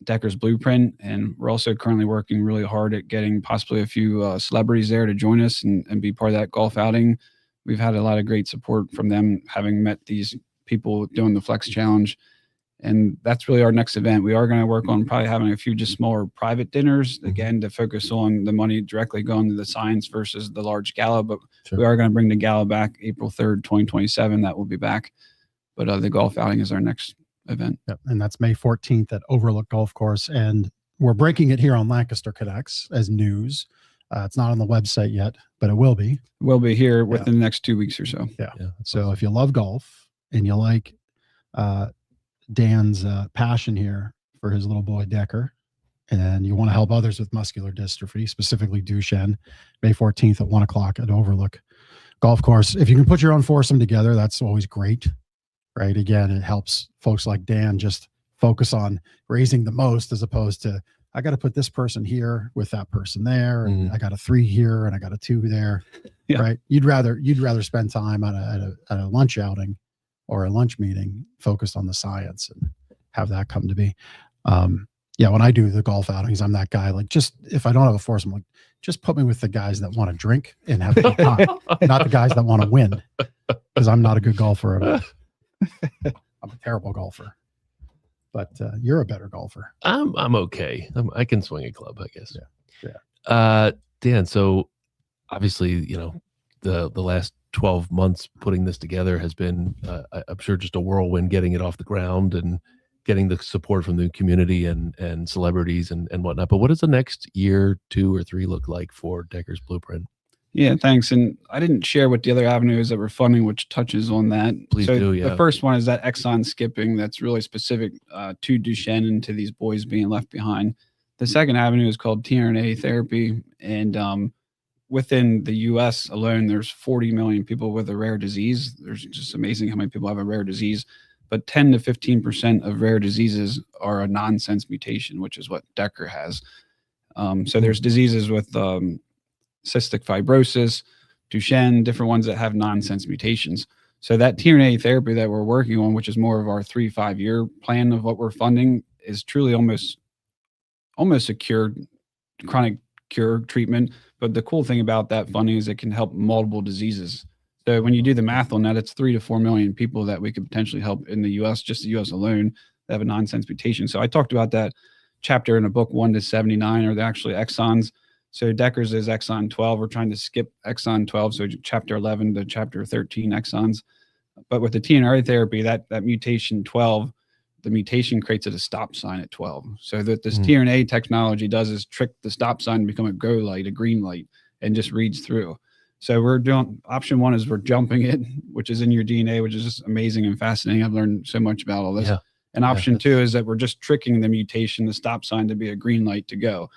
Decker's Blueprint. And we're also currently working really hard at getting possibly a few celebrities there to join us and be part of that golf outing. We've had a lot of great support from them, having met these people doing the Flex Challenge. And that's really our next event. We are going to work on probably having a few just smaller private dinners, again, to focus on the money directly going to the science versus the large gala. But Sure. We are going to bring the gala back April 3rd, 2027. That will be back. But the golf outing is our next event. Yep. And that's May 14th at Overlook Golf Course. And we're breaking it here on Lancaster Connects as news. It's not on the website yet, but it will be. We'll be here within the next 2 weeks or so. Yeah. That's So awesome. if you love golf and you like Dan's passion here for his little boy Decker, and you want to help others with muscular dystrophy, specifically Duchenne, May 14th at 1:00 at Overlook Golf Course. If you can put your own foursome together, that's always great, right? Again, it helps folks like Dan just focus on raising the most as opposed to, I got to put this person here with that person there, and I got a 3 here and I got a 2 there, right? You'd rather spend time at a lunch outing or a lunch meeting focused on the science and have that come to be. When I do the golf outings, I'm that guy. Like, just if I don't have a foursome, like, just put me with the guys that want to drink and have a good time, not the guys that want to win, because I'm not a good golfer at all. I'm a terrible golfer, but you're a better golfer. I'm okay. I can swing a club, I guess. Yeah. Dan, so obviously, the last 12 months putting this together has been, I'm sure, just a whirlwind getting it off the ground and getting the support from the community and celebrities and whatnot. But what does the next year, 2 or 3 look like for Decker's Blueprint? Yeah, thanks. And I didn't share what the other avenues that we're funding, which touches on that. Please do, yeah. The first one is that exon skipping that's really specific to Duchenne and to these boys being left behind. The second avenue is called tRNA therapy. And within the U.S. alone, there's 40 million people with a rare disease. There's just amazing how many people have a rare disease. But 10 to 15% of rare diseases are a nonsense mutation, which is what Decker has. So there's diseases with cystic fibrosis, Duchenne, different ones that have nonsense mutations. So that tRNA therapy that we're working on, which is more of our 3-5 year plan of what we're funding, is truly almost a chronic cure treatment. But the cool thing about that funding is it can help multiple diseases. So when you do the math on that, it's 3 to 4 million people that we could potentially help in the U.S., just the U.S. alone, that have a nonsense mutation. So I talked about that chapter in a book 1 to 79, or they're actually exons. So Decker's is exon 12. We're trying to skip exon 12, so chapter 11 to chapter 13 exons. But with the tRNA therapy, that mutation 12, the mutation creates a stop sign at 12. So that this tRNA technology does is trick the stop sign to become a go light, a green light, and just reads through. So we're doing option 1 is we're jumping it, which is in your DNA, which is just amazing and fascinating. I've learned so much about all this. Yeah. And option that's- two is that we're just tricking the mutation, the stop sign, to be a green light to go.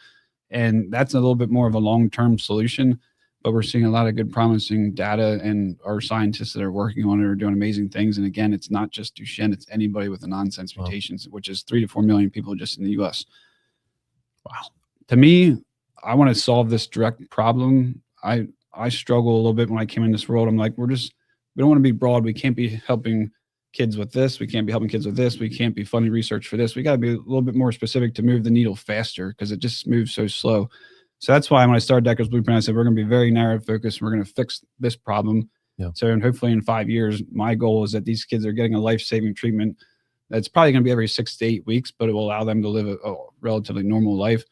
And that's a little bit more of a long-term solution, but we're seeing a lot of good promising data, and our scientists that are working on it are doing amazing things. And again, it's not just Duchenne, it's anybody with a nonsense mutations, which is 3 to 4 million people just in the US. Wow. To me, I want to solve this direct problem. I struggle a little bit when I came in this world. I'm like, we don't want to be broad. We can't be helping kids with this. We can't be helping kids with this. We can't be funding research for this. We got to be a little bit more specific to move the needle faster, because it just moves so slow. So that's why when I started Decker's Blueprint, I said, we're going to be very narrow focused. We're going to fix this problem. Yeah. So, and hopefully in 5 years, my goal is that these kids are getting a life-saving treatment that's probably going to be every 6 to 8 weeks, but it will allow them to live a relatively normal life.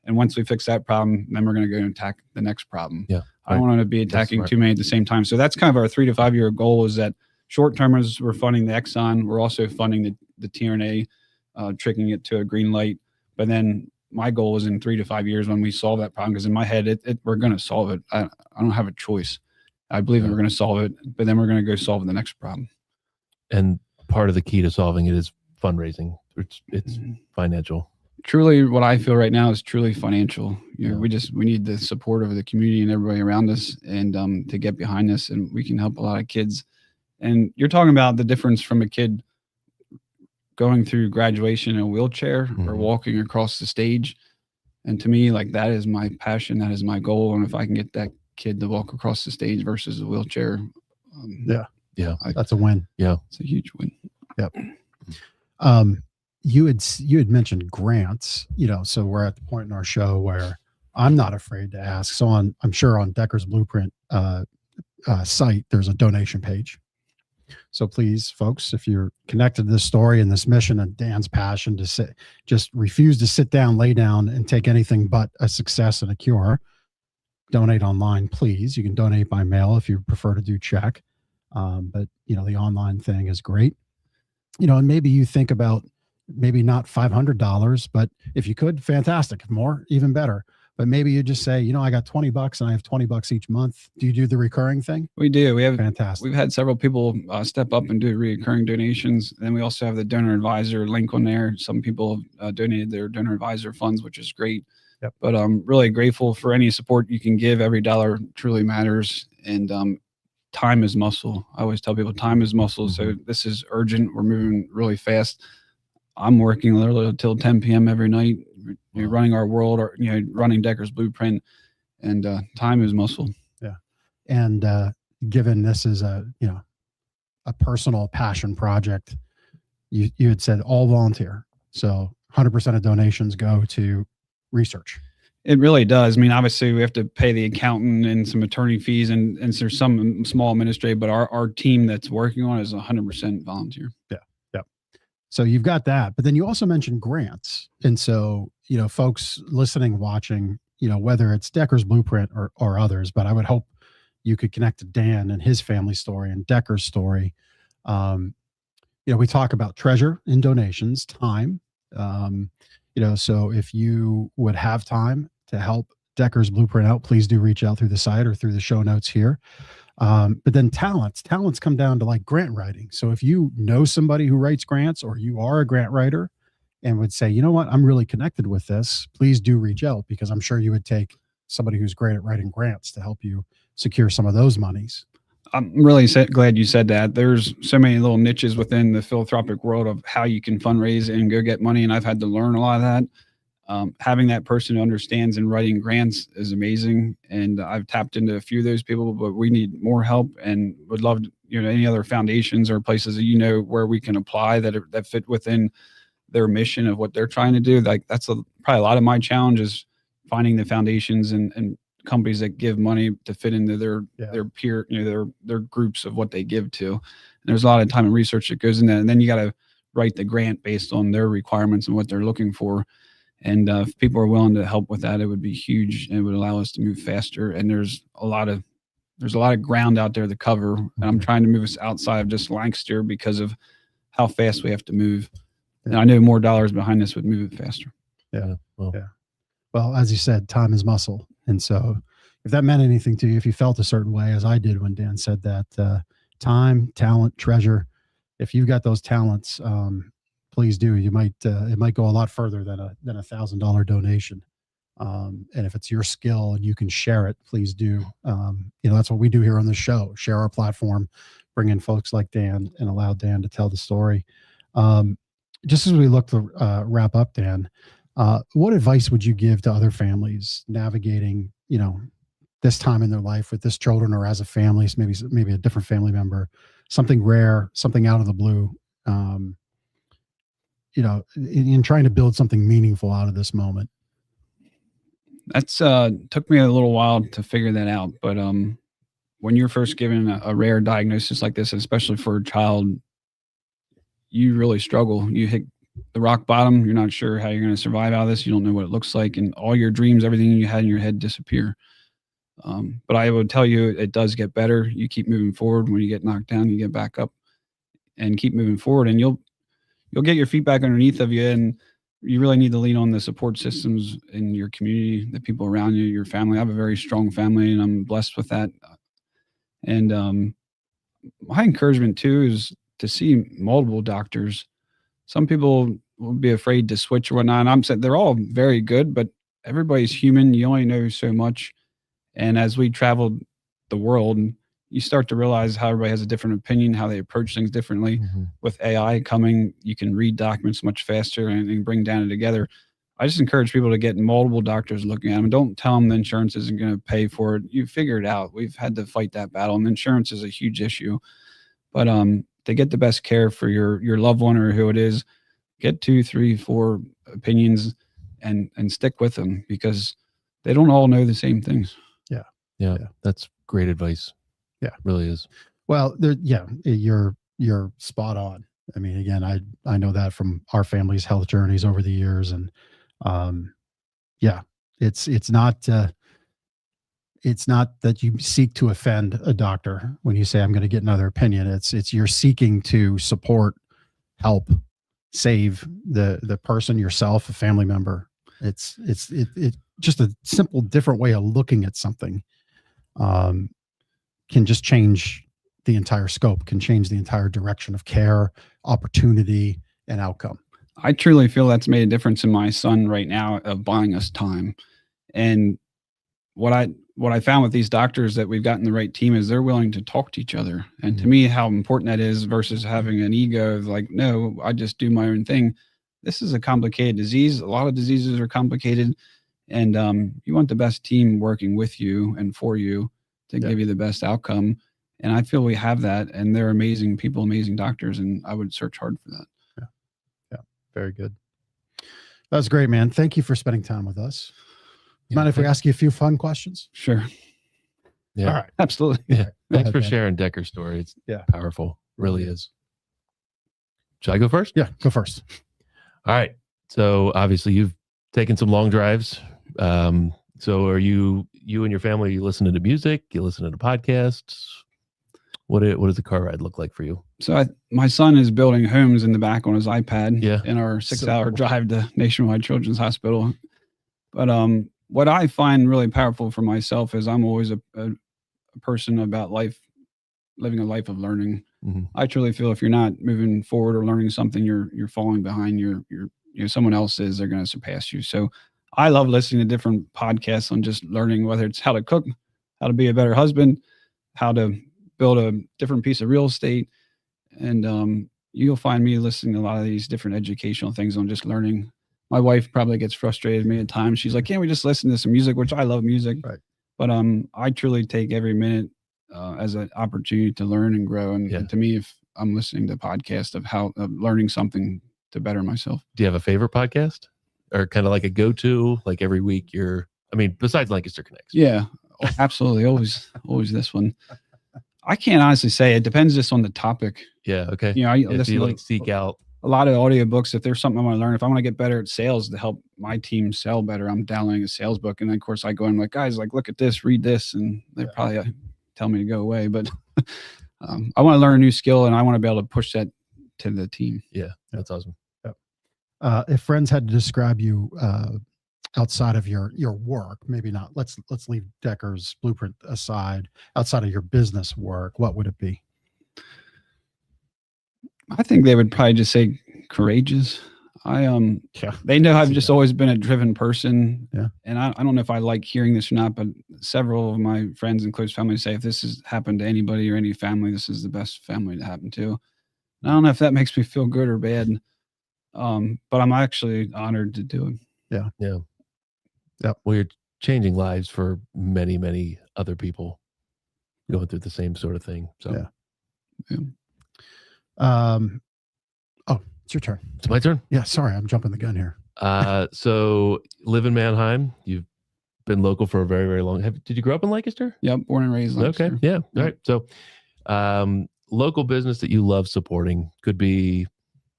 And once we fix that problem, then we're going to go and attack the next problem. Yeah. I don't want to be attacking too many at the same time. So that's kind of our 3 to 5 year goal, is that short termers, we're funding the exon. We're also funding the tRNA, tricking it to a green light. But then my goal is in 3 to 5 years when we solve that problem, because in my head, we're going to solve it. I don't have a choice. I believe that we're going to solve it, but then we're going to go solve the next problem. And part of the key to solving it is fundraising. It's financial. Truly, what I feel right now is truly financial. You know, we need the support of the community and everybody around us, and to get behind this, and we can help a lot of kids. And you're talking about the difference from a kid going through graduation in a wheelchair or walking across the stage. And to me, like, that is my passion. That is my goal. And if I can get that kid to walk across the stage versus a wheelchair, that's a win. Yeah, it's a huge win. Yep. You had mentioned grants, so we're at the point in our show where I'm not afraid to ask. So I'm sure on Decker's Blueprint site, there's a donation page. So please, folks, if you're connected to this story and this mission and Dan's passion to just refuse to sit down, lay down, and take anything but a success and a cure, donate online, please. You can donate by mail if you prefer to do check. But the online thing is great. And maybe you think about maybe not $500, but if you could, fantastic. If more, even better. But maybe you just say, I got $20 and I have $20 each month. Do you do the recurring thing? We do. We have fantastic. We've had several people step up and do recurring donations. And then we also have the donor advisor link on there. Some people donated their donor advisor funds, which is great. Yep. But I'm really grateful for any support you can give. Every dollar truly matters. And time is muscle. I always tell people time is muscle. So this is urgent. We're moving really fast. I'm working literally until 10 p.m. every night, running our world, or running Decker's Blueprint, and time is muscle. Yeah, and given this is a personal passion project, you had said all volunteer, so 100% of donations go to research. It really does. I mean, obviously we have to pay the accountant and some attorney fees, and there's some small administrative, but our team that's working on it is 100% volunteer. Yeah. So you've got that, but then you also mentioned grants. And so, folks listening, watching, whether it's Decker's Blueprint or others, but I would hope you could connect to Dan and his family story and Decker's story. We talk about treasure in donations, time. So if you would have time to help Decker's Blueprint out, please do reach out through the site or through the show notes here. But then talents come down to like grant writing. So if you know somebody who writes grants, or you are a grant writer and would say, I'm really connected with this, please do reach out, because I'm sure you would take somebody who's great at writing grants to help you secure some of those monies. I'm really glad you said that. There's so many little niches within the philanthropic world of how you can fundraise and go get money. And I've had to learn a lot of that. Having that person who understands and writing grants is amazing. And I've tapped into a few of those people, but we need more help, and would love to, any other foundations or places that, where we can apply that fit within their mission of what they're trying to do. Like that's probably a lot of my challenge, is finding the foundations and companies that give money to fit into their peer, their groups of what they give to. And there's a lot of time and research that goes in that. And then you got to write the grant based on their requirements and what they're looking for. And if people are willing to help with that, it would be huge, and it would allow us to move faster. And there's a lot of ground out there to cover. And I'm trying to move us outside of just Lancaster because of how fast we have to move. And I know more dollars behind this would move it faster. Yeah. Well, as you said, time is muscle. And so if that meant anything to you, if you felt a certain way, as I did when Dan said that, time, talent, treasure, if you've got those talents, please do. You might it might go a lot further than a $1,000 donation. And if it's your skill and you can share it, please do. That's what we do here on the show. Share our platform, bring in folks like Dan, and allow Dan to tell the story. Just as we look to wrap up, Dan, what advice would you give to other families navigating, this time in their life with this children, or as a family, maybe a different family member, something rare, something out of the blue, in trying to build something meaningful out of this moment? That's took me a little while to figure that out. But when you're first given a rare diagnosis like this, especially for a child, you really struggle. You hit the rock bottom. You're not sure how you're going to survive out of this. You don't know what it looks like. And all your dreams, everything you had in your head disappear. But I would tell you, it does get better. You keep moving forward. When you get knocked down, you get back up and keep moving forward, and you'll get your feet back underneath of you. And you really need to lean on the support systems in your community, the people around you, your family. I have a very strong family, and I'm blessed with that. And my encouragement too is to see multiple doctors. Some people will be afraid to switch or whatnot. And I'm saying they're all very good, but everybody's human. You only know so much. And as we traveled the world, you start to realize how everybody has a different opinion, how they approach things differently. Mm-hmm. With AI coming, you can read documents much faster and bring data together. I just encourage people to get multiple doctors looking at them. Don't tell them the insurance isn't going to pay for it. You figure it out. We've had to fight that battle, and insurance is a huge issue. But to get the best care for your loved one or who it is, get 2, 3, 4 opinions and stick with them, because they don't all know the same things. Yeah. That's great advice. Yeah, really is. Well, you're spot on. I mean, again, I know that from our family's health journeys over the years, and it's not that you seek to offend a doctor when you say I'm going to get another opinion. It's you're seeking to support, help, save the person, yourself, a family member. It's just a simple, different way of looking at something. Can just change the entire scope, can change the entire direction of care, opportunity, and outcome. I truly feel that's made a difference in my son right now, of buying us time. And what I found with these doctors that we've gotten the right team is they're willing to talk to each other. And mm-hmm. to me, how important that is versus having an ego of like, no, I just do my own thing. This is a complicated disease. A lot of diseases are complicated. And you want the best team working with you and for you to give you the best outcome. And I feel we have that, and they're amazing people, amazing doctors. And I would search hard for that. Yeah. Very good. That's great, man. Thank you for spending time with us. Mind if we ask you a few fun questions? Sure. Yeah. All right. Absolutely. Yeah. Thanks for sharing Decker's story. It's powerful. Really is. Should I go first? Yeah, go first. All right. So obviously you've taken some long drives. So are you and your family, you listening to music? You listening to podcasts? What does the car ride look like for you? So my son is building homes in the back on his iPad in our 6-hour drive to Nationwide Children's Hospital. But what I find really powerful for myself is I'm always a person about life, living a life of learning. Mm-hmm. I truly feel if you're not moving forward or learning something, you're falling behind. Someone else is, they're going to surpass you. So I love listening to different podcasts on just learning, whether it's how to cook, how to be a better husband, how to build a different piece of real estate. And you'll find me listening to a lot of these different educational things on just learning. My wife probably gets frustrated with me at times. She's like, can't we just listen to some music, which I love music. Right. But I truly take every minute as an opportunity to learn and grow. And to me, if I'm listening to podcasts of learning something to better myself. Do you have a favorite podcast? Or kind of like a go-to, like every week besides Lancaster Connects? Yeah, absolutely. Always this one. I can't honestly say. It depends just on the topic. Yeah. Okay. I listen to seek out a lot of audiobooks. If there's something I want to learn, if I want to get better at sales to help my team sell better, I'm downloading a sales book. And then of course I go and I'm like, guys, like, look at this, read this. And they probably tell me to go away, but I want to learn a new skill and I want to be able to push that to the team. Yeah. That's awesome. If friends had to describe you outside of your work, maybe not. Let's leave Decker's blueprint aside. Outside of your business work, what would it be? I think they would probably just say courageous. Yeah. They know I've See just that. always been a driven person. Yeah. And I don't know if I like hearing this or not, but several of my friends and close family say if this has happened to anybody or any family, this is the best family to happen to. And I don't know if that makes me feel good or bad. But I'm actually honored to do it. Yeah. Yep. Well, you're changing lives for many, many other people going through the same sort of thing. So Yeah. Oh, it's your turn. it's my turn. Yeah. Sorry. I'm jumping the gun here. So live in Mannheim. You've been local for a very, very long. Did you grow up in Lancaster? Yep. Born and raised. Okay. Lancaster. Yeah. All right. So, local business that you love supporting could be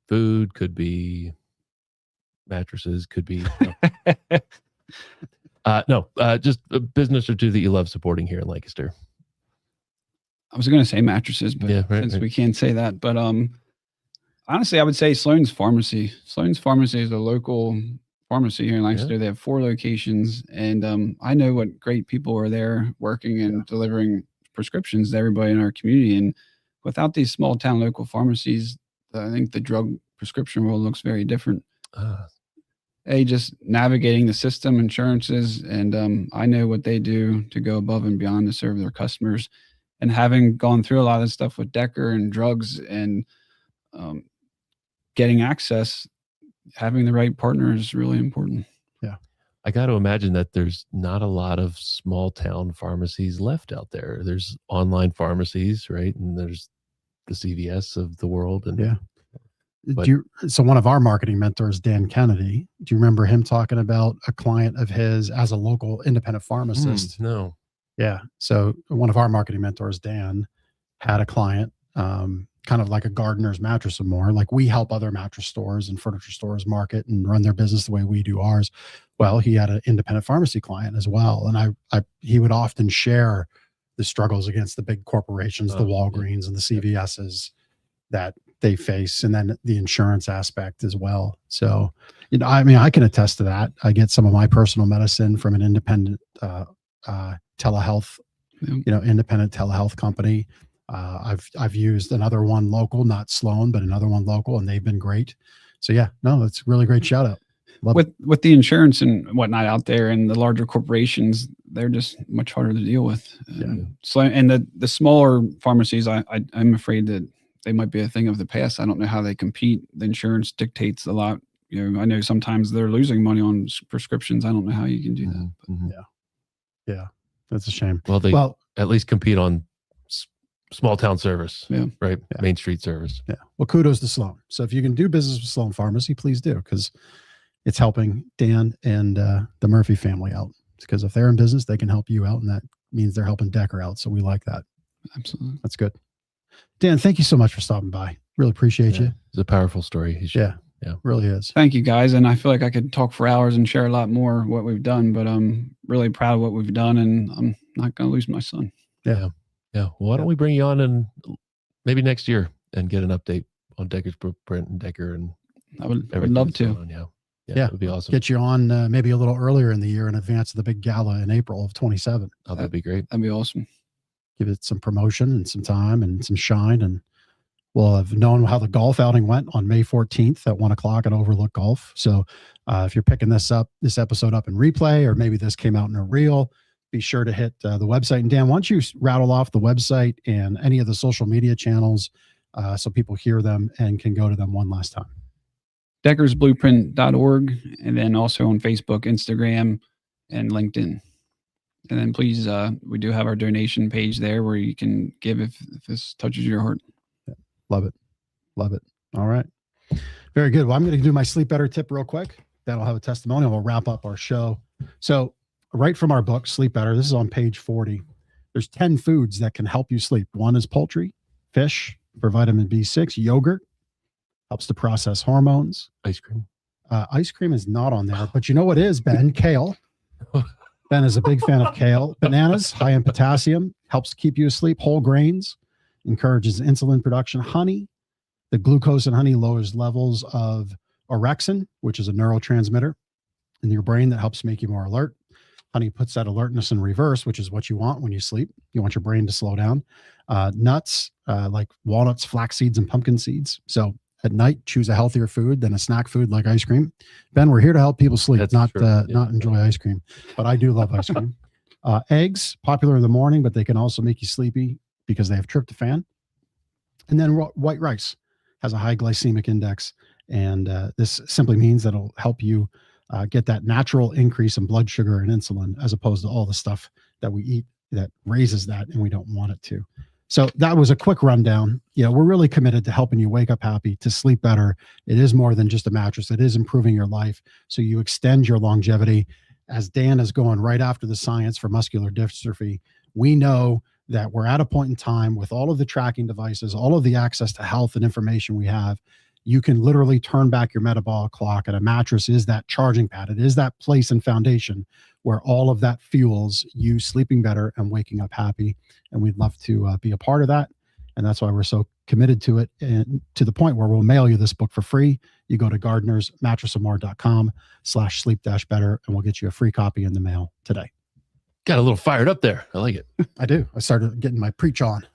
food, could be mattresses, could be just a business or two that you love supporting here in Lancaster. I was going to say mattresses, but Yeah, right, since right. we can't say that, but honestly, I would say Sloan's Pharmacy. Sloan's Pharmacy is a local pharmacy here in Lancaster. They have 4 locations, and I know what great people are there working and delivering prescriptions to everybody in our community. And without these small town local pharmacies, I think the drug prescription world looks very different. Just navigating the system, insurances, and I know what they do to go above and beyond to serve their customers. And having gone through a lot of this stuff with Decker and drugs and getting access, having the right partner is really important. Yeah. I got to imagine that there's not a lot of small town pharmacies left out there. There's online pharmacies, right? And there's the CVS of the world. And Yeah. So one of our marketing mentors, Dan Kennedy, do you remember him talking about a client of his as a local independent pharmacist? No. Yeah. So one of our marketing mentors, Dan, had a client, kind of like a Gardener's Mattress and More. Like we help other mattress stores and furniture stores market and run their business the way we do ours. Well, he had an independent pharmacy client as well. And he would often share the struggles against the big corporations, the Walgreens and the CVSs that they face, and then the insurance aspect as well. So, I mean, I can attest to that. I get some of my personal medicine from an independent telehealth, independent telehealth company. I've used another one local, not Sloan, but another one local, and they've been great. So yeah, no, it's a really great shout out. With the insurance and whatnot out there and the larger corporations, they're just much harder to deal with. So, and the smaller pharmacies, I'm afraid that they might be a thing of the past. I don't know how they compete. The insurance dictates a lot. I know sometimes they're losing money on prescriptions. I don't know how you can do that. Mm-hmm. Yeah, that's a shame. Well, they at least compete on small town service, right? Yeah. Main street service. Yeah. Well, kudos to Sloan. So if you can do business with Sloan Pharmacy, please do, because it's helping Dan and the Murphy family out. Because if they're in business, they can help you out, and that means they're helping Decker out. So we like that. Absolutely. That's good. Dan, thank you so much for stopping by. Really appreciate you. It's a powerful story. Yeah, really is. Thank you, guys. And I feel like I could talk for hours and share a lot more what we've done, but I'm really proud of what we've done, and I'm not going to lose my son. Yeah. Well, why don't we bring you on and maybe next year and get an update on Decker's Blueprint and Decker, and I would love to. Yeah, it would be awesome. Get you on maybe a little earlier in the year in advance of the big gala in April of 27. Oh, that'd be great. That'd be awesome. Give it some promotion and some time and some shine, and we'll have known how the golf outing went on May 14th at 1:00 at Overlook Golf. So if you're picking this episode up in replay, or maybe this came out in a reel, be sure to hit the website. And Dan, why don't you rattle off the website and any of the social media channels so people hear them and can go to them one last time? DeckersBlueprint.org, and then also on Facebook, Instagram, and LinkedIn. And then please, we do have our donation page there where you can give if this touches your heart. Yeah, love it. Love it. All right. Very good. Well, I'm going to do my sleep better tip real quick. Then I'll have a testimonial. We'll wrap up our show. So right from our book, Sleep Better, this is on page 40. There's 10 foods that can help you sleep. One is poultry, fish for vitamin B6, yogurt helps to process hormones. Ice cream. Ice cream is not on there, but you know what is, Ben? Kale. Ben is a big fan of kale. Bananas, high in potassium, helps keep you asleep. Whole grains, encourages insulin production. Honey, the glucose in honey lowers levels of orexin, which is a neurotransmitter in your brain that helps make you more alert. Honey puts that alertness in reverse, which is what you want when you sleep. You want your brain to slow down. Nuts, like walnuts, flax seeds, and pumpkin seeds. So at night, choose a healthier food than a snack food like ice cream. Ben, we're here to help people sleep, That's not true. Yeah. not enjoy ice cream. But I do love ice cream. Eggs, popular in the morning, but they can also make you sleepy because they have tryptophan. And then white rice has a high glycemic index. And this simply means that it'll help you get that natural increase in blood sugar and insulin, as opposed to all the stuff that we eat that raises that and we don't want it to. So that was a quick rundown. We're really committed to helping you wake up happy, to sleep better. It is more than just a mattress. It is improving your life so you extend your longevity. As Dan is going right after the science for muscular dystrophy, we know that we're at a point in time with all of the tracking devices, all of the access to health and information we have. You can literally turn back your metabolic clock, and a mattress is that charging pad. It is that place and foundation where all of that fuels you sleeping better and waking up happy. And we'd love to be a part of that. And that's why we're so committed to it, and to the point where we'll mail you this book for free. You go to gardenersmattressofmore.com/sleep-better, and we'll get you a free copy in the mail today. Got a little fired up there. I like it. I do. I started getting my preach on.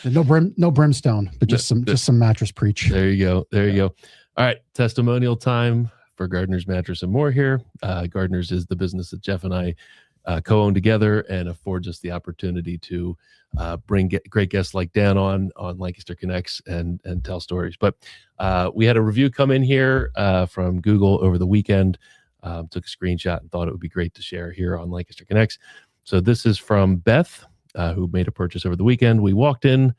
No brimstone, but just some mattress preach. There you go. There you go. All right. Testimonial time for Gardeners Mattress and More here. Gardeners is the business that Jeff and I co-own together, and affords us the opportunity to bring great guests like Dan on Lancaster Connects and tell stories. But we had a review come in here from Google over the weekend. Took a screenshot and thought it would be great to share here on Lancaster Connects. So this is from Beth, who made a purchase over the weekend. We walked in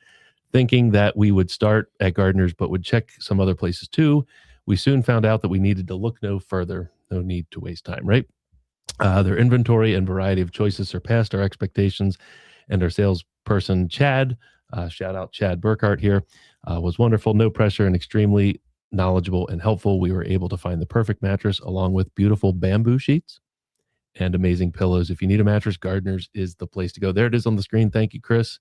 thinking that we would start at Gardeners, but would check some other places too. We soon found out that we needed to look no further. No need to waste time, right? Their inventory and variety of choices surpassed our expectations, and our salesperson, Chad, shout out Chad Burkhart here, was wonderful, no pressure, and extremely knowledgeable and helpful. We were able to find the perfect mattress along with beautiful bamboo sheets and amazing pillows. If you need a mattress, Gardeners is the place to go. There it is on the screen. Thank you, Chris.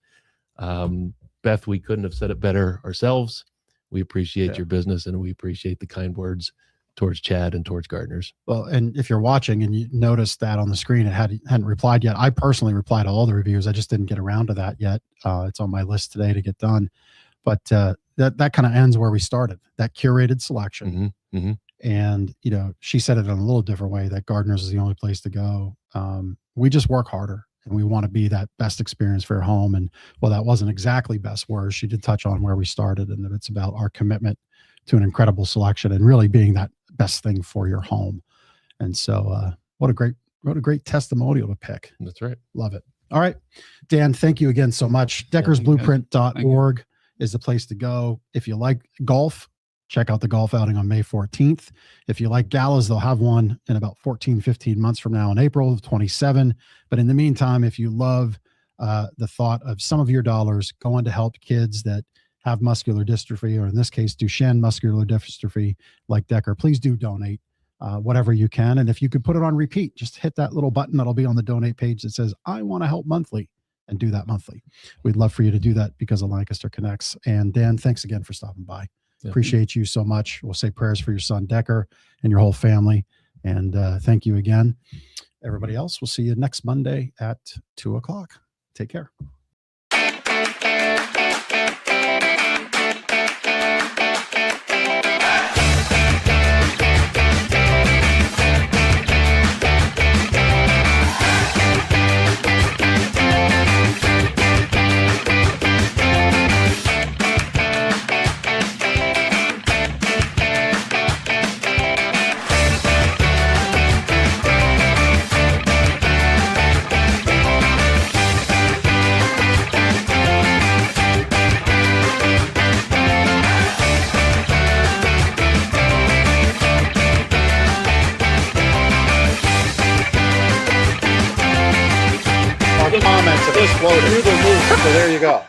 Beth, we couldn't have said it better ourselves. We appreciate your business, and we appreciate the kind words towards Chad and towards Gardeners. Well, and if you're watching and you noticed that on the screen, it hadn't replied yet. I personally replied to all the reviews. I just didn't get around to that yet. It's on my list today to get done. But that kind of ends where we started, that curated selection. Mm-hmm. Mm-hmm. And, she said it in a little different way, that Gardeners is the only place to go. We just work harder, and we want to be that best experience for your home. And well, that wasn't exactly best words. She did touch on where we started, and that it's about our commitment to an incredible selection and really being that best thing for your home. And so what a great testimonial to pick. That's right. Love it. All right, Dan, thank you again so much. DeckersBlueprint.org is the place to go. If you like golf, check out the golf outing on May 14th. If you like galas, they'll have one in about 15 months from now in April of 27. But in the meantime, if you love the thought of some of your dollars going to help kids that have muscular dystrophy, or in this case, Duchenne muscular dystrophy, like Decker, please do donate whatever you can. And if you could put it on repeat, just hit that little button that'll be on the donate page that says, I want to help monthly, and do that monthly. We'd love for you to do that because of Lancaster Connects. And Dan, thanks again for stopping by. Yeah. Appreciate you so much. We'll say prayers for your son, Decker, and your whole family. And thank you again. Everybody else, we'll see you next Monday at 2:00. Take care. Comments of this floater through the roof. So there you go.